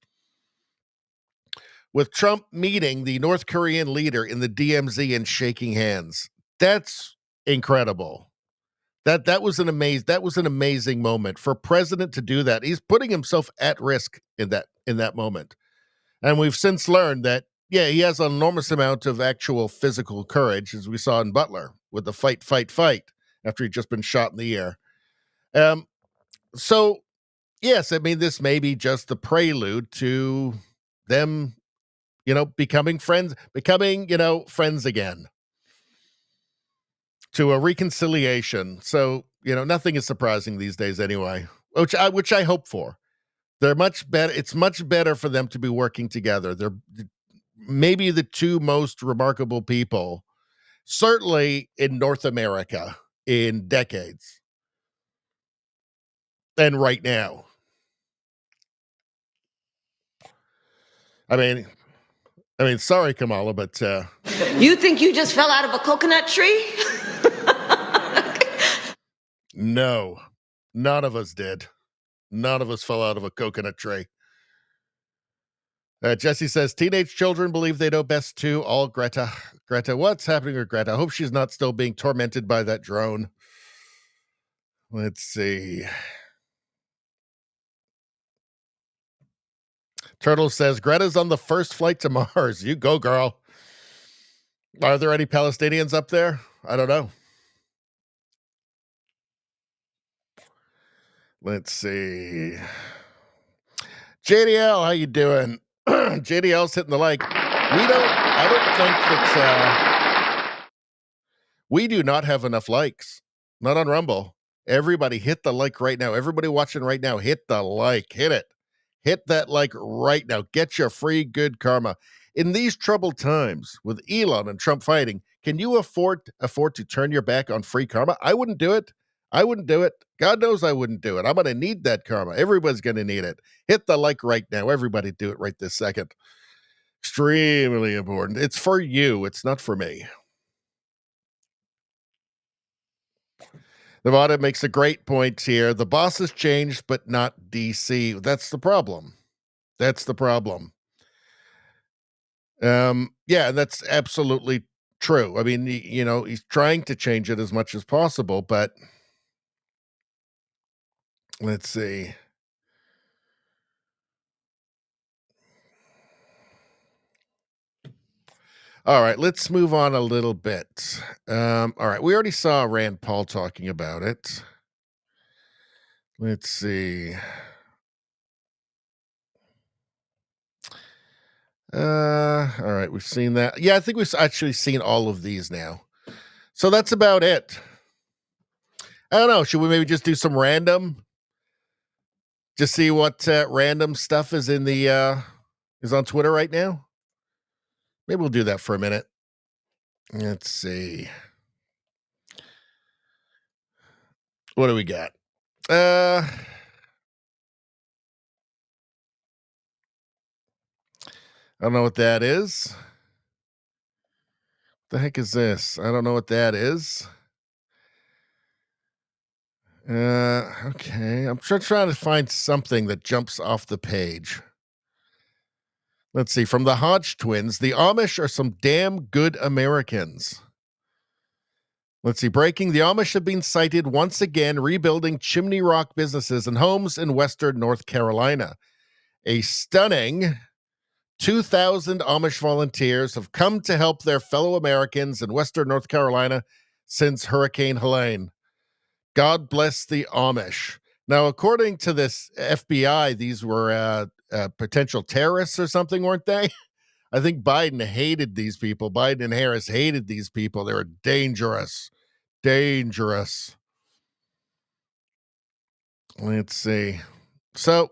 with Trump meeting the North Korean leader in the DMZ and shaking hands. That's incredible. That was an amazing moment for a president to do that. He's putting himself at risk in that moment. And we've since learned that, he has an enormous amount of actual physical courage, as we saw in Butler with the fight after he'd just been shot in the ear. So, yes, I mean, this may be just the prelude to them, becoming friends again, to a reconciliation. So, nothing is surprising these days anyway, which I hope for. They're much better. It's much better for them to be working together. They're maybe the two most remarkable people, certainly in North America, in decades. And right now. I mean, sorry, Kamala, but you think you just fell out of a coconut tree? No, none of us did. None of us fell out of a coconut tree. Jesse says, teenage children believe they know best too. All Greta. Greta, what's happening with Greta? I hope she's not still being tormented by that drone. Let's see. Turtle says, Greta's on the first flight to Mars. You go, girl. Are there any Palestinians up there? I don't know. Let's see. JDL, how you doing? JDL's hitting the like. I don't think that We do not have enough likes. Not on Rumble. Everybody hit the like right now. Everybody watching right now, hit the like. Hit it. Hit that like right now. Get your free good karma. In these troubled times with Elon and Trump fighting, can you afford to turn your back on free karma? I wouldn't do it. I wouldn't do it. God knows I wouldn't do it. I'm going to need that karma. Everybody's going to need it. Hit the like right now. Everybody do it right this second. Extremely important. It's for you. It's not for me. Nevada makes a great point here. The boss has changed, but not DC. That's the problem. That's the problem. Yeah, that's absolutely true. I mean, you know, he's trying to change it as much as possible, but let's see. All right, let's move on a little bit. All right, we already saw Rand Paul talking about it. Let's see. All right, we've seen that. Yeah, I think we've actually seen all of these now. So that's about it. I don't know. Should we maybe just do some random? Just see what random stuff is in the is on Twitter right now? Maybe we'll do that for a minute. Let's see. What do we got? I don't know what that is. The heck is this? I don't know what that is. Okay. I'm trying to find something that jumps off the page. Let's see. From the Hodge twins, the Amish are some damn good Americans. Let's see. Breaking. The Amish have been cited once again rebuilding Chimney Rock businesses and homes in western North Carolina. A stunning 2,000 Amish volunteers have come to help their fellow Americans in western North Carolina since Hurricane Helene. God bless the Amish. Now, according to this FBI, these were potential terrorists or something, weren't they? I think Biden hated these people. Biden and Harris hated these people. They were dangerous. Dangerous. Let's see. So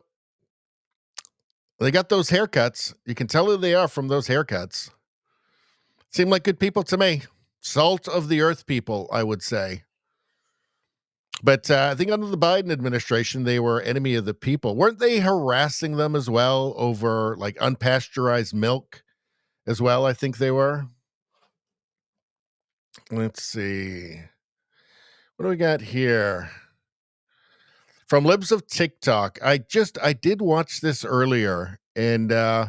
they got those haircuts. You can tell who they are from those haircuts. Seem like good people to me. Salt of the earth people, I would say. But I think under the Biden administration, they were enemy of the people. Weren't they harassing them as well over like unpasteurized milk as well? I think they were. Let's see. What do we got here? From Libs of TikTok. I did watch this earlier. And yeah,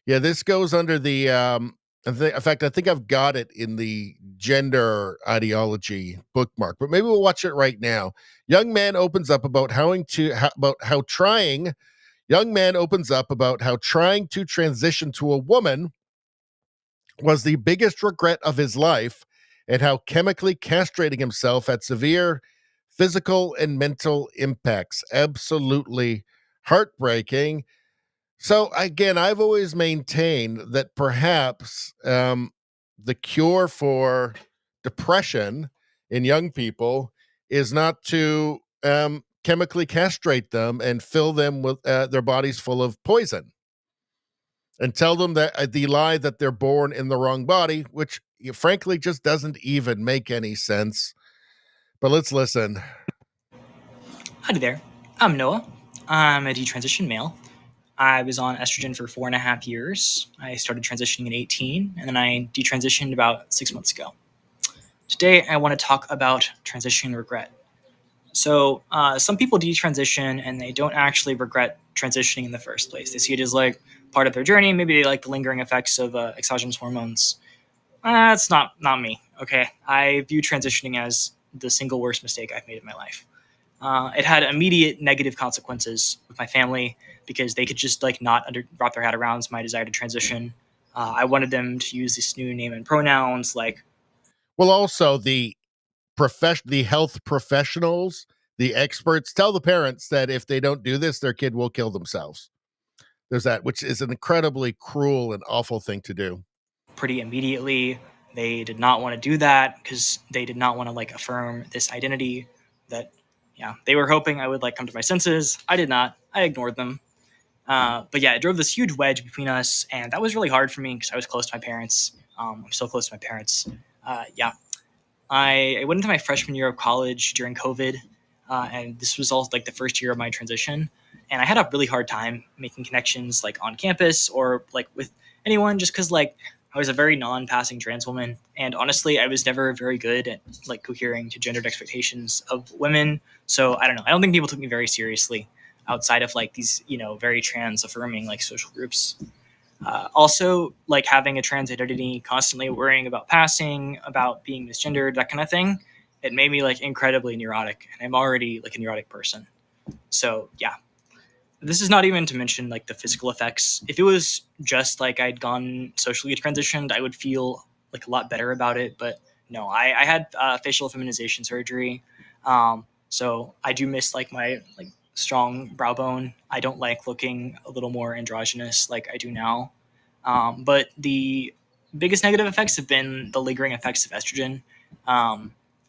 this goes under the in fact, I think I've got it in the gender ideology bookmark, but maybe we'll watch it right now. Young man opens up about young man opens up about how trying to transition to a woman was the biggest regret of his life and how chemically castrating himself had severe physical and mental impacts. Absolutely heartbreaking. So again, I've always maintained that perhaps the cure for depression in young people is not to chemically castrate them and fill them with their bodies full of poison and tell them that the lie that they're born in the wrong body, which frankly just doesn't even make any sense. But let's listen. Howdy there. I'm Noah. I'm a detransitioned male. I was on estrogen for 4.5 years. I started transitioning at 18, and then I detransitioned about 6 months ago. Today, I want to talk about transition regret. So, some people detransition and they don't actually regret transitioning in the first place. They see it as like part of their journey. Maybe they like the lingering effects of exogenous hormones. That's not me. Okay, I view transitioning as the single worst mistake I've made in my life. It had immediate negative consequences with my family because they could just like not wrap their head around my desire to transition. I wanted them to use this new name and pronouns like. Well, also the health professionals, the experts tell the parents that if they don't do this, their kid will kill themselves. There's that, which is an incredibly cruel and awful thing to do. Pretty immediately, They did not want to do that because they did not want to like affirm this identity that, yeah, they were hoping I would like come to my senses. I did not. I ignored them. But yeah, it drove this huge wedge between us, and that was really hard for me because I was close to my parents. I'm still close to my parents. Yeah, I went into my freshman year of college during COVID, and this was all like the first year of my transition. And I had a really hard time making connections like on campus or like with anyone, just because like I was a very non-passing trans woman, and honestly, I was never very good at like cohering to gendered expectations of women. So I don't know. I don't think people took me very seriously outside of like these, very trans affirming like social groups. Also, like having a trans identity, constantly worrying about passing, about being misgendered, that kind of thing, it made me like incredibly neurotic, and I'm already like a neurotic person. So yeah, this is not even to mention like the physical effects. If it was just like I'd gone socially transitioned, I would feel like a lot better about it. But no, I had facial feminization surgery, so I do miss like my like strong brow bone. I don't like looking a little more androgynous like I do now. But the biggest negative effects have been the lingering effects of estrogen. I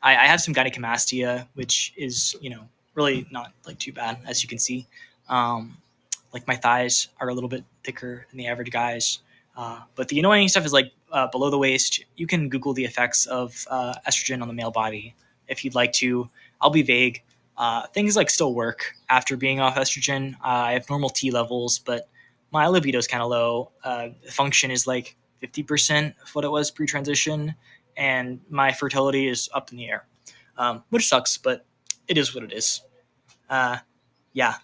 have some gynecomastia, which is, really not like too bad, as you can see. Like my thighs are a little bit thicker than the average guys. But the annoying stuff is like below the waist. You can Google the effects of estrogen on the male body if you'd like to. I'll be vague. Things like still work after being off estrogen. I have normal T levels, but my libido is kind of low. Function is like 50% of what it was pre-transition, and my fertility is up in the air, which sucks, but it is what it is. Yeah.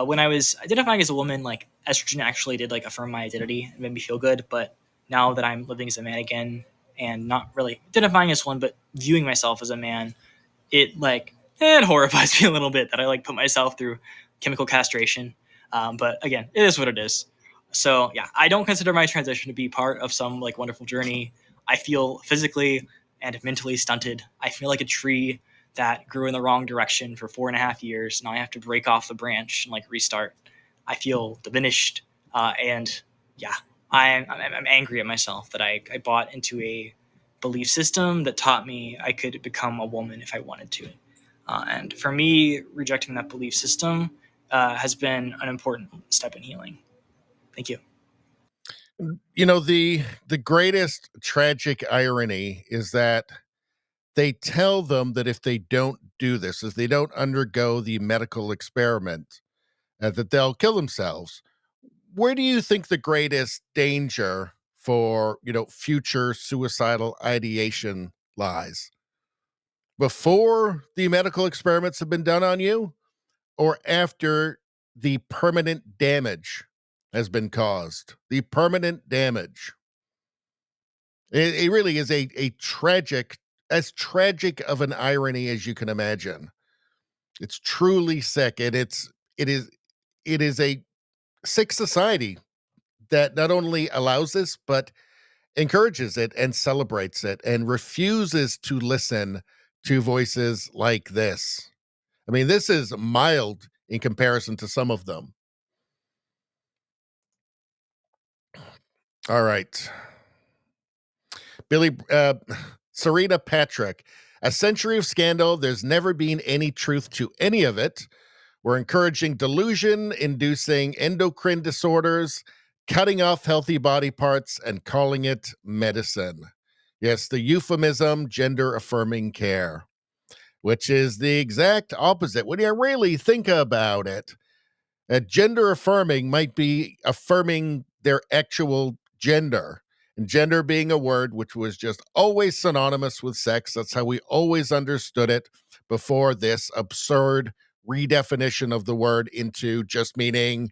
When I was identifying as a woman, like estrogen actually did like affirm my identity and made me feel good. But now that I'm living as a man again and not really identifying as one, but viewing myself as a man, it horrifies me a little bit that I like put myself through chemical castration. But again, it is what it is. So yeah, I don't consider my transition to be part of some like wonderful journey. I feel physically and mentally stunted. I feel like a tree that grew in the wrong direction for 4.5 years. Now I have to break off the branch and like restart. I feel diminished. And yeah, I'm angry at myself that I bought into a belief system that taught me I could become a woman if I wanted to. And for me, rejecting that belief system has been an important step in healing. Thank you. The greatest tragic irony is that they tell them that if they don't do this, if they don't undergo the medical experiment, that they'll kill themselves. Where do you think the greatest danger for, future suicidal ideation lies? Before the medical experiments have been done on you, or after the permanent damage has been caused? The permanent damage. It really is a tragic, as tragic of an irony as you can imagine. It's truly sick, and it is a sick society that not only allows this, but encourages it and celebrates it and refuses to listen to voices like this. I mean, this is mild in comparison to some of them. All right. Serena Patrick, a century of scandal. There's never been any truth to any of it. We're encouraging delusion, inducing endocrine disorders, cutting off healthy body parts, and calling it medicine. Yes, the euphemism, gender affirming care, which is the exact opposite when you really think about it. Gender affirming might be affirming their actual gender. And gender being a word which was just always synonymous with sex. That's how we always understood it before this absurd redefinition of the word into just meaning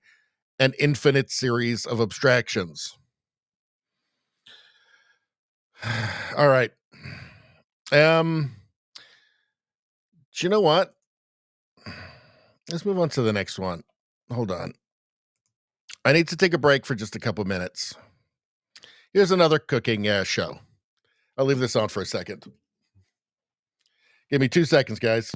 an infinite series of abstractions. All right. Do you know what? Let's move on to the next one. Hold on. I need to take a break for just a couple minutes. Here's another cooking show. I'll leave this on for a second. Give me 2 seconds, guys.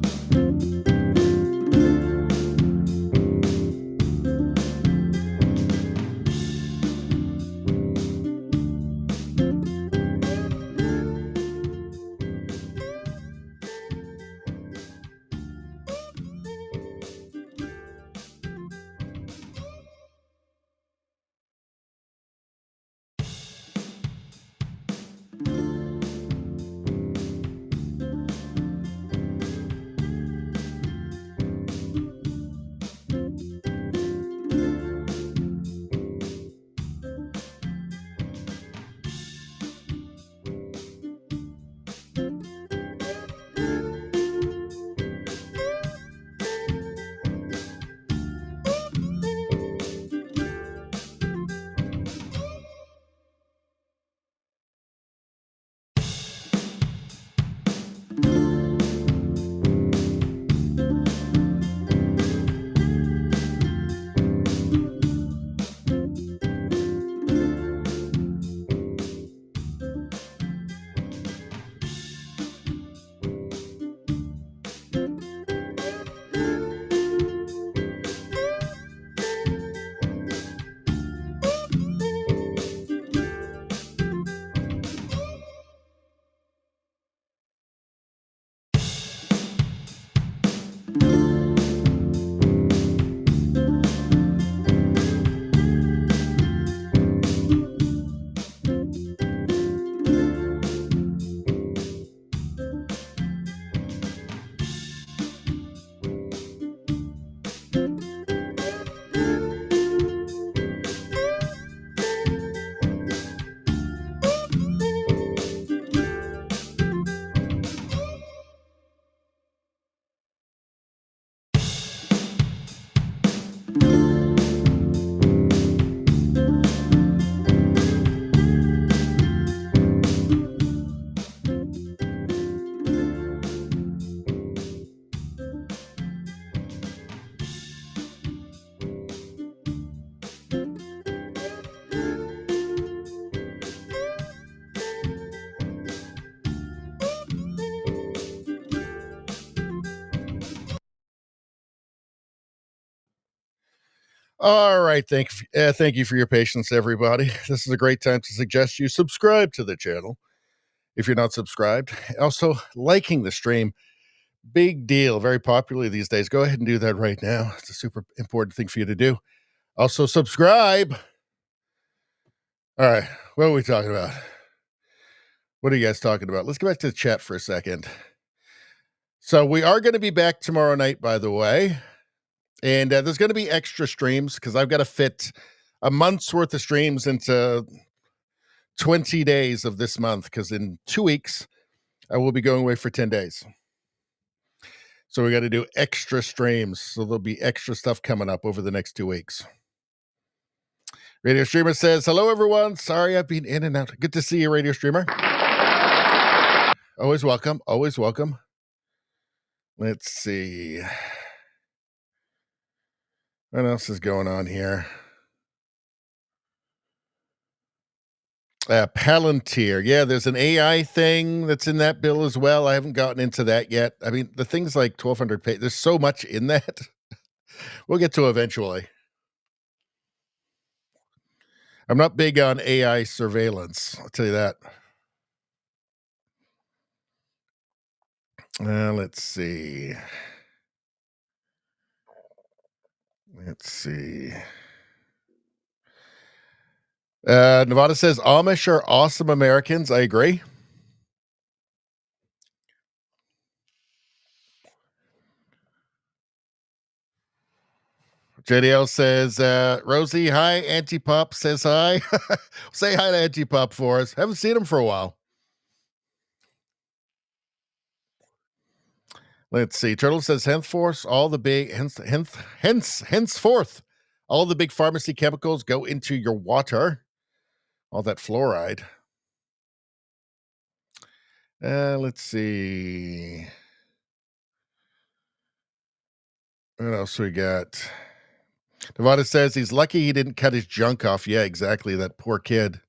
All right, thank you for your patience, everybody. This is a great time to suggest you subscribe to the channel if you're not subscribed. Also, liking the stream, big deal, very popular these days. Go ahead and do that right now. It's a super important thing for you to do. Also, subscribe. All right, what are we talking about? What are you guys talking about? Let's get back to the chat for a second. So we are going to be back tomorrow night, by the way. And there's going to be extra streams because I've got to fit a month's worth of streams into 20 days of this month, because in 2 weeks, I will be going away for 10 days. So we got to do extra streams. So there'll be extra stuff coming up over the next 2 weeks. Radio Streamer says, hello, everyone. Sorry I've been in and out. Good to see you, Radio Streamer. Always welcome. Always welcome. Let's see. What else is going on here? Palantir. Yeah, there's an AI thing that's in that bill as well. I haven't gotten into that yet. I mean, the thing's like 1,200 pages. There's so much in that. We'll get to eventually. I'm not big on AI surveillance. I'll tell you that. Let's see. Let's see. Nevada says Amish are awesome Americans. I agree. JDL says, Rosie, hi. Antipop says hi. Say hi to Antipop for us. Haven't seen him for a while. Let's see. Turtle says, henceforth, all the big, henceforth, all the big pharmacy chemicals go into your water. All that fluoride. Let's see. What else we got? Nevada says he's lucky he didn't cut his junk off. Yeah, exactly. That poor kid.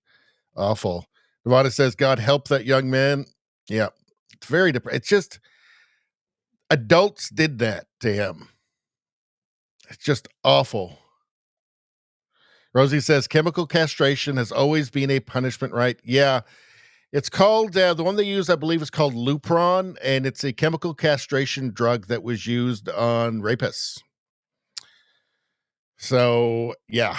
Awful. Nevada says, God help that young man. Yeah. It's very depressing. It's just adults did that to him. It's just awful. Rosie says chemical castration has always been a punishment, right? Yeah. It's called, the one they use, I believe, is called Lupron, and it's a chemical castration drug that was used on rapists. So, yeah.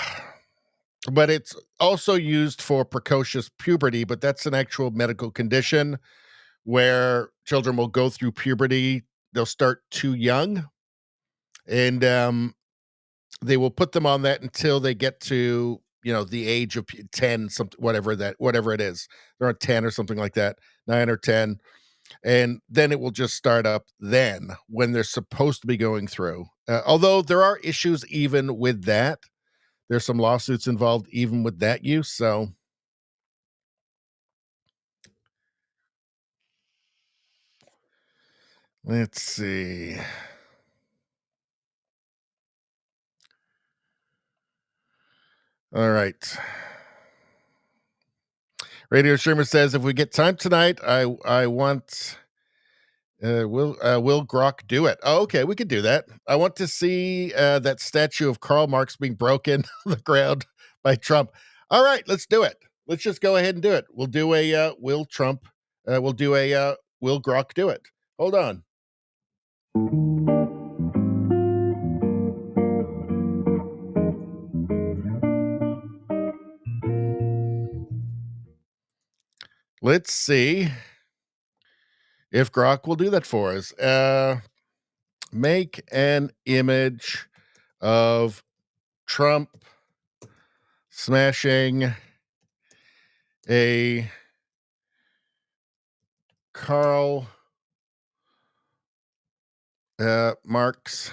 But it's also used for precocious puberty, but that's an actual medical condition where children will go through puberty. They'll start too young, and they will put them on that until they get to, the age of 10, something, whatever it is. They're on 10 or something like that, 9 or 10. And then it will just start up then when they're supposed to be going through. Although there are issues even with that. There's some lawsuits involved even with that use. So let's see. All right. Radio Streamer says, if we get time tonight, I want will Grok do it? Oh, okay, we could do that. I want to see that statue of Karl Marx being broken on the ground by Trump. All right, let's do it. Let's just go ahead and do it. We'll do a will Trump. We'll do a will Grok do it. Hold on. Let's see if Grok will do that for us. Make an image of Trump smashing a Karl Marx.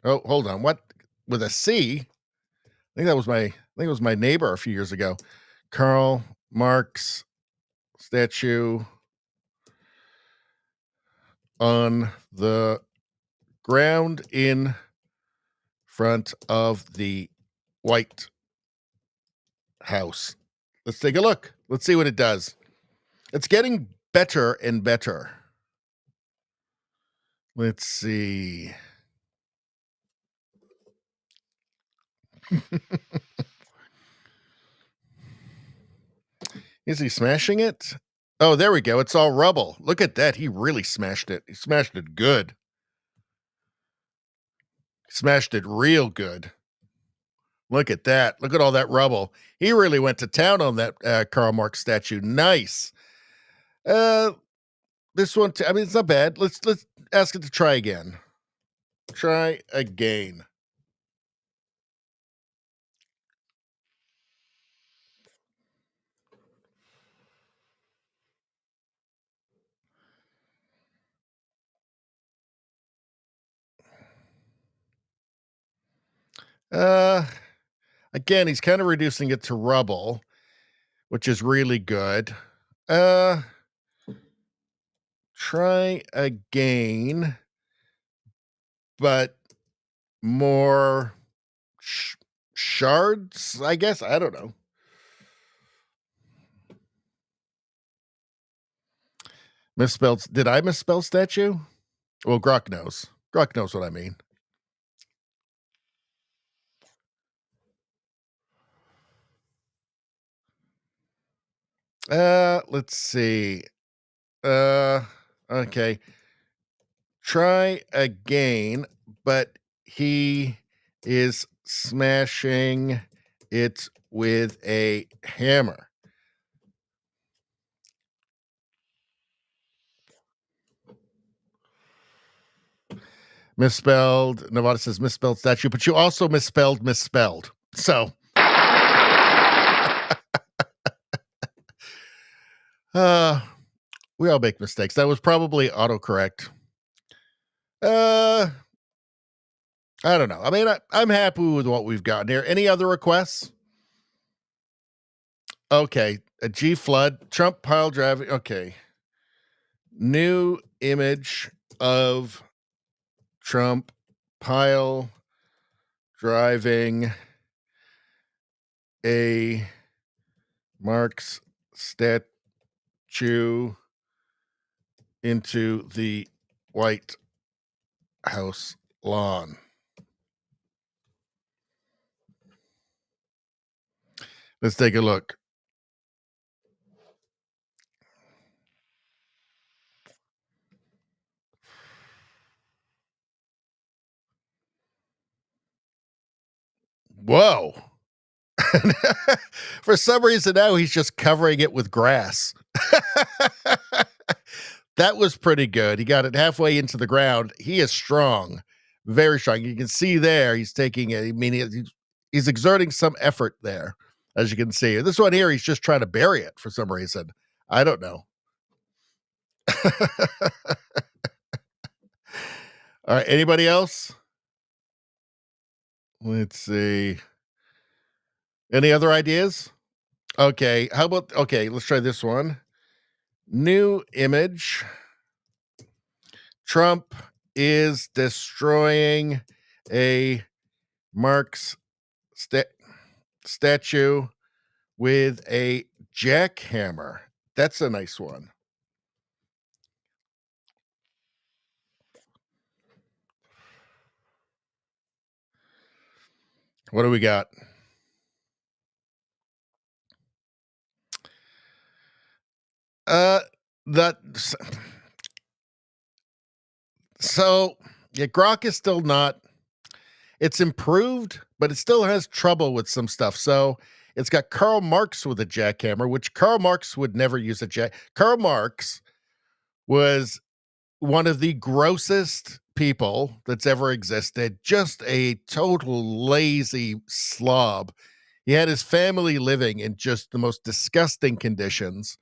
Oh, hold on. What? With a C? I think that was my neighbor a few years ago. Karl Marx statue on the ground in front of the White House. Let's take a look. Let's see what it does. It's getting better and better. Let's see. Is he smashing it? Oh, there we go. It's all rubble. Look at that. He really smashed it. He smashed it good. Smashed it real good. Look at that. Look at all that rubble. He really went to town on that Karl Marx statue. Nice. This one, I mean, it's not bad. Let's ask it to try again. Try again. Again, he's kind of reducing it to rubble, which is really good. Try again, but more shards, I guess. I don't know. Misspelled. Did I misspell statue? Well, Grok knows. Grok knows what I mean. Let's see. Okay. Try again, but he is smashing it with a hammer. Misspelled. Nevada says misspelled statue, but you also misspelled. So. We all make mistakes. That was probably autocorrect. I don't know. I mean, I'm happy with what we've gotten here. Any other requests? Okay. A G flood, Trump pile driving. Okay. New image of Trump pile driving a Marx statue into the White House lawn. Let's take a look. Whoa. For some reason now he's just covering it with grass. That was pretty good. He got it halfway into the ground. He is strong, very strong. You can see there he's taking it. I mean, he's exerting some effort there, as you can see. This one here, he's just trying to bury it for some reason. I don't know. All right, anybody else? Let's see. Any other ideas? Okay, how about, okay, let's try this one. New image. Trump is destroying a Marx statue with a jackhammer. That's a nice one. What do we got? So yeah, Grok is still not, it's improved, but it still has trouble with some stuff. So it's got Karl Marx with a jackhammer, which Karl Marx would never use a jack. Karl Marx was one of the grossest people that's ever existed, just a total lazy slob. He had his family living in just the most disgusting conditions.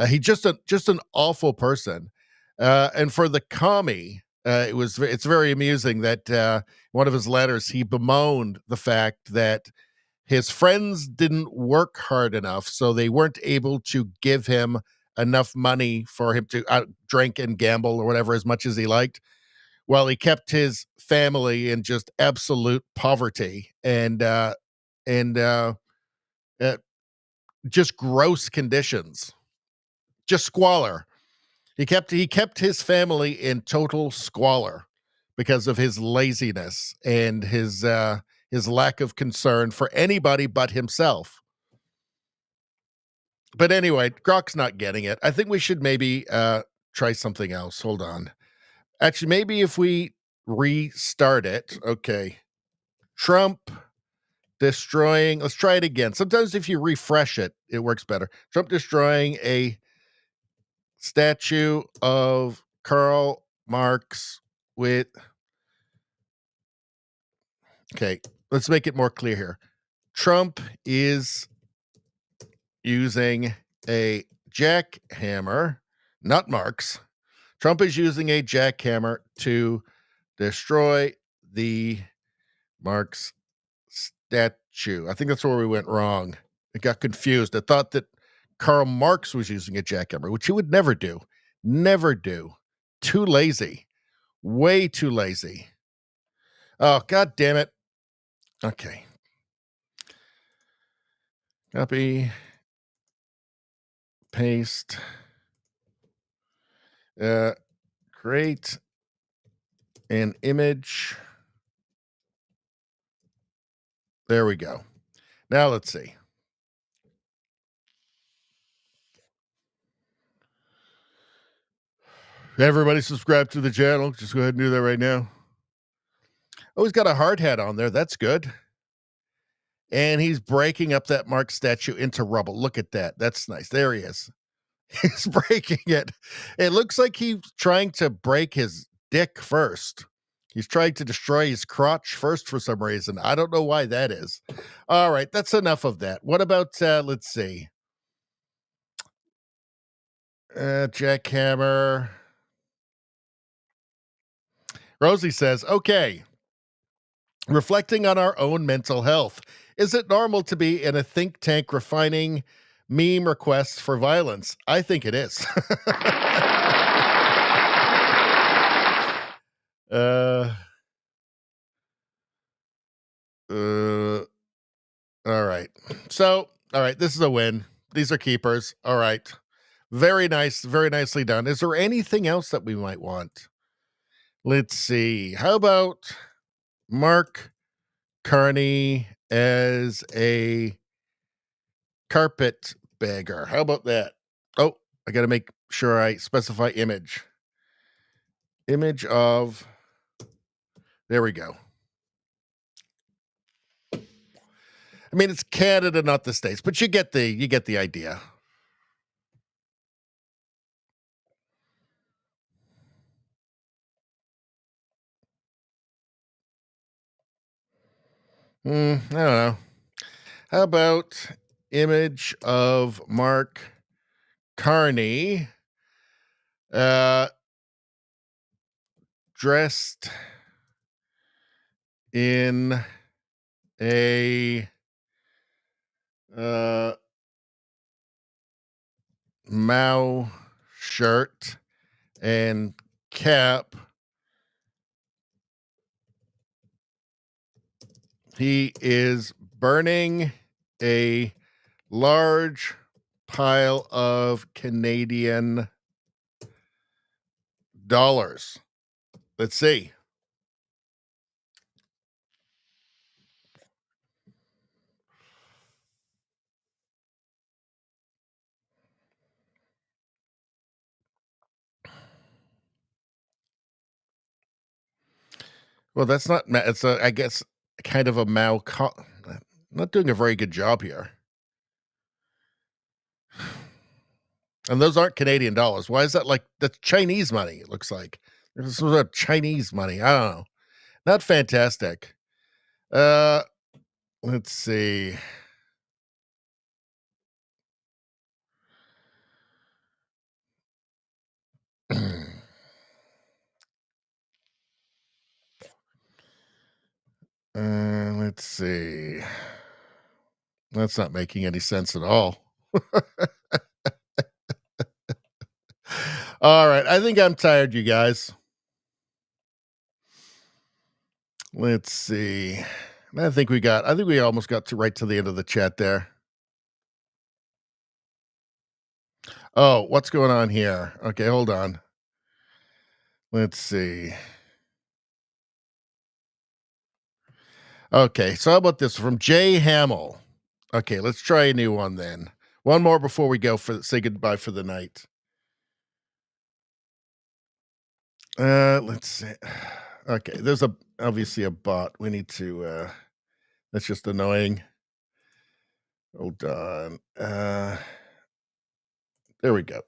He just an awful person. And for the commie, it's very amusing that one of his letters he bemoaned the fact that his friends didn't work hard enough, so they weren't able to give him enough money for him to drink and gamble or whatever as much as he liked, while he kept his family in just absolute poverty and just gross conditions, just squalor. He kept his family in total squalor because of his laziness and his his lack of concern for anybody but himself. But anyway, Grok's not getting it. I think we should maybe try something else. Hold on. Actually, maybe if we restart it. Okay. Trump destroying. Let's try it again. Sometimes if you refresh it, it works better. Trump destroying a statue of Karl Marx with. Okay. Let's make it more clear here. Trump is using a jackhammer, not Marx. Trump is using a jackhammer to destroy the Marx statue. I think that's where we went wrong. I got confused. I thought that Karl Marx was using a jackhammer, which he would never do. Never do. Too lazy. Way too lazy. Oh, God damn it. Okay. Copy. Paste. Create an image. There we go. Now let's see. Everybody subscribe to the channel. Just go ahead and do that right now. Oh, he's got a hard hat on there. That's good. And he's breaking up that Marx statue into rubble. Look at that. That's nice. There he is. He's breaking it. It looks like he's trying to break his dick first. He's trying to destroy his crotch first for some reason. I don't know why that is. All right, that's enough of that. What about, let's see. Jackhammer. Rosie says, okay. Reflecting on our own mental health. Is it normal to be in a think tank refining meme requests for violence? I think it is. All right. So, all right, this is a win. These are keepers. All right. Very nice. Very nicely done. Is there anything else that we might want? Let's see. How about Mark Carney as a carpet bagger? How about that? Oh, I got to make sure I specify image. Image of, there we go. I mean, it's Canada, not the States, but you get the idea. I don't know. How about image of Mark Carney dressed in a Mao shirt and cap. He is burning a large pile of Canadian dollars. Let's see. Well, that's not, it's a, I guess, kind of a not doing a very good job here. And those aren't Canadian dollars. Why is that like, that's Chinese money, it looks like. This was a Chinese money. I don't know. Not fantastic. Let's see. Let's see. That's not making any sense at all. All right. I think I'm tired, you guys. Let's see. I think we almost got right to the end of the chat there. Oh, what's going on here? Okay, hold on. Let's see. Okay, so how about this from Jay Hamill? Okay, let's try a new one then. One more before we go say goodbye for the night. Let's see. Okay, there's obviously a bot. We need to that's just annoying. Hold on. There we go.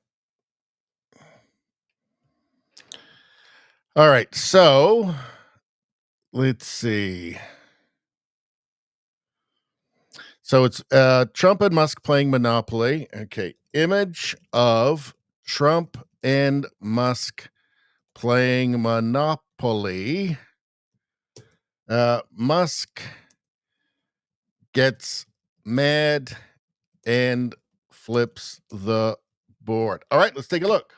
All right, so let's see. So it's Trump and Musk playing Monopoly. Okay, image of Trump and Musk playing Monopoly. Musk gets mad and flips the board. All right, let's take a look.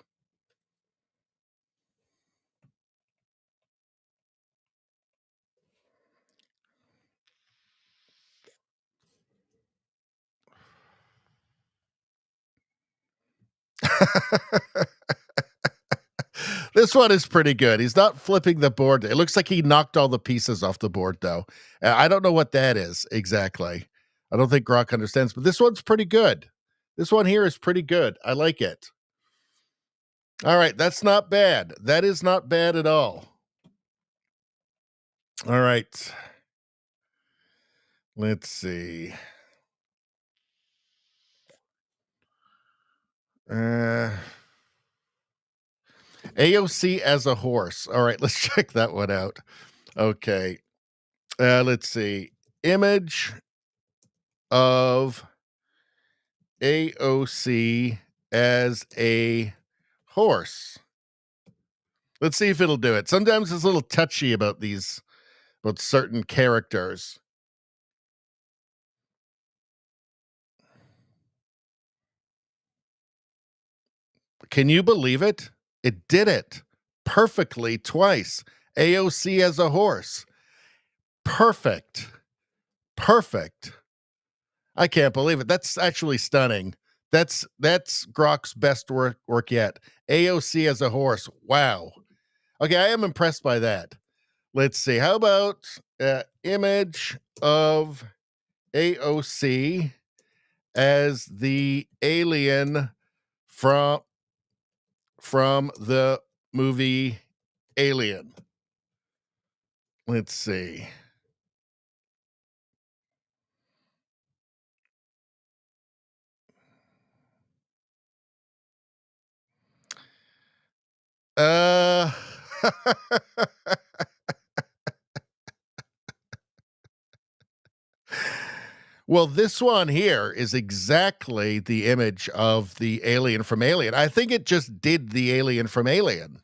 This one is pretty good. He's not flipping the board. It looks like he knocked all the pieces off the board, though. I don't know what that is exactly. I don't think Grok understands, but this one's pretty good. This one here is pretty good. I like it. All right, that's not bad. That is not bad at all. All right. Let's see. AOC as a horse. All right, let's check that one out. Okay. Let's see. Image of AOC as a horse. Let's see if it'll do it. Sometimes it's a little touchy about certain characters. Can you believe it? It did it perfectly twice. AOC as a horse. Perfect. Perfect. I can't believe it. That's actually stunning. That's Grok's best work yet. AOC as a horse. Wow. Okay, I am impressed by that. Let's see. How about image of AOC as the alien from the movie Alien? Let's see. Well, this one here is exactly the image of the alien from Alien. I think it just did the alien from Alien.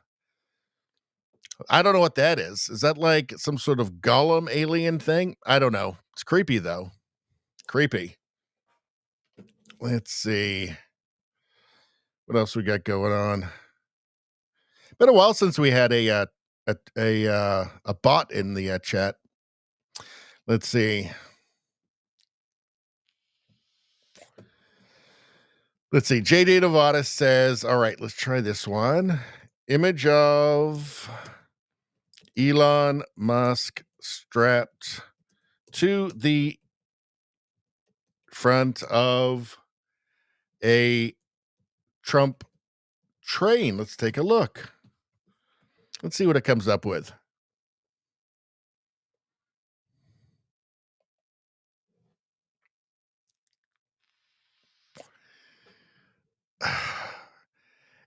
I don't know what that is. Is that like some sort of Gollum alien thing? I don't know. It's creepy, though. Creepy. Let's see. What else we got going on? Been a while since we had a bot in the chat. Let's see. Let's see. JD Nevada says, all right, let's try this one. Image of Elon Musk strapped to the front of a Trump train. Let's take a look. Let's see what it comes up with.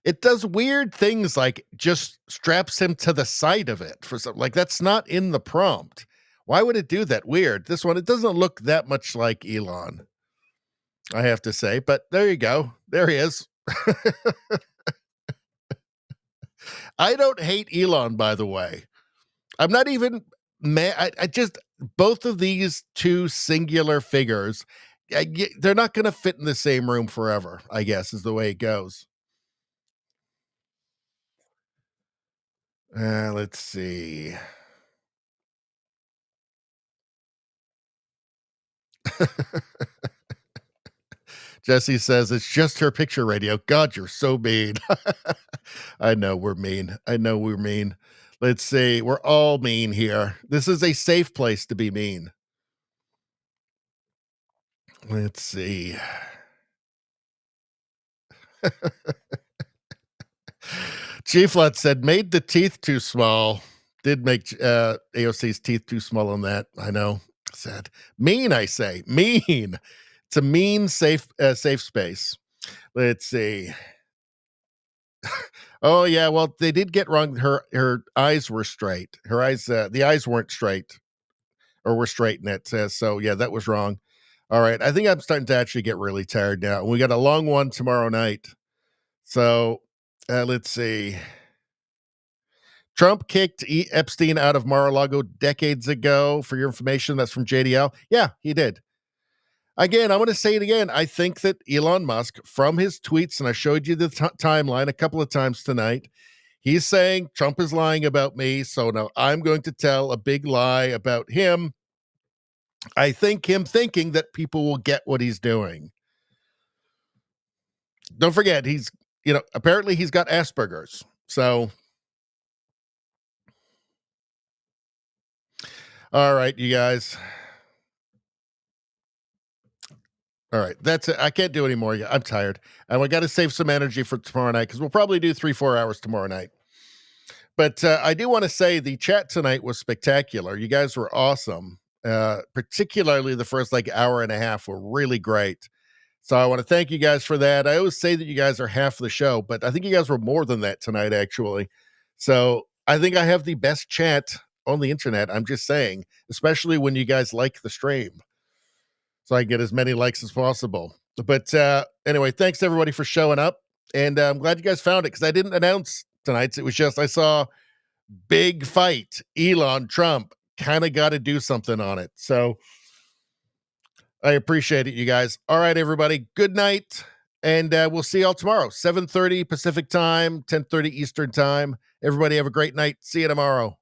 It does weird things like just straps him to the side of it for something. Like that's not in the prompt. Why would it do that? Weird. This one, it doesn't look that much like Elon, I have to say, but there you go. There he is. I don't hate Elon, by the way. I'm not even mad. I just, both of these two singular figures, they're not going to fit in the same room forever, I guess, is the way it goes. Let's see. Jesse says it's just her picture radio. God, you're so mean. I know we're mean. I know we're mean. Let's see. We're all mean here. This is a safe place to be mean. Let's see. Chief Lutz said, made the teeth too small. Did make AOC's teeth too small on that. I know. Sad. Mean, I say. Mean. It's a mean, safe space. Let's see. Oh, yeah. Well, they did get wrong. Her eyes were straight. Her eyes, the eyes weren't straight or were straight, and it says. So, yeah, that was wrong. All right. I think I'm starting to actually get really tired now. We got a long one tomorrow night. So, let's see. Trump kicked Epstein out of Mar-a-Lago decades ago. For your information, that's from JDL. Yeah, he did. Again, I'm going to say it again. I think that Elon Musk, from his tweets, and I showed you the timeline a couple of times tonight, he's saying Trump is lying about me. So now I'm going to tell a big lie about him. I think him thinking that people will get what he's doing. Don't forget, he's, apparently he's got Asperger's. So, all right, you guys. All right, that's it. I can't do any more. I'm tired. And we got to save some energy for tomorrow night because we'll probably do 3-4 hours tomorrow night. But I do want to say the chat tonight was spectacular. You guys were awesome. Particularly the first hour and a half were really great. So I want to thank you guys for that. I always say that you guys are half the show, but I think you guys were more than that tonight, actually. So I think I have the best chat on the internet. I'm just saying, especially when you guys like the stream. So I get as many likes as possible. But anyway, thanks everybody for showing up. And I'm glad you guys found it because I didn't announce tonight's. It was just I saw big fight, Elon, Trump, kind of got to do something on it. So I appreciate it, you guys. All right, everybody. Good night. And we'll see y'all tomorrow, 7:30 Pacific time, 10:30 Eastern time. Everybody have a great night. See you tomorrow.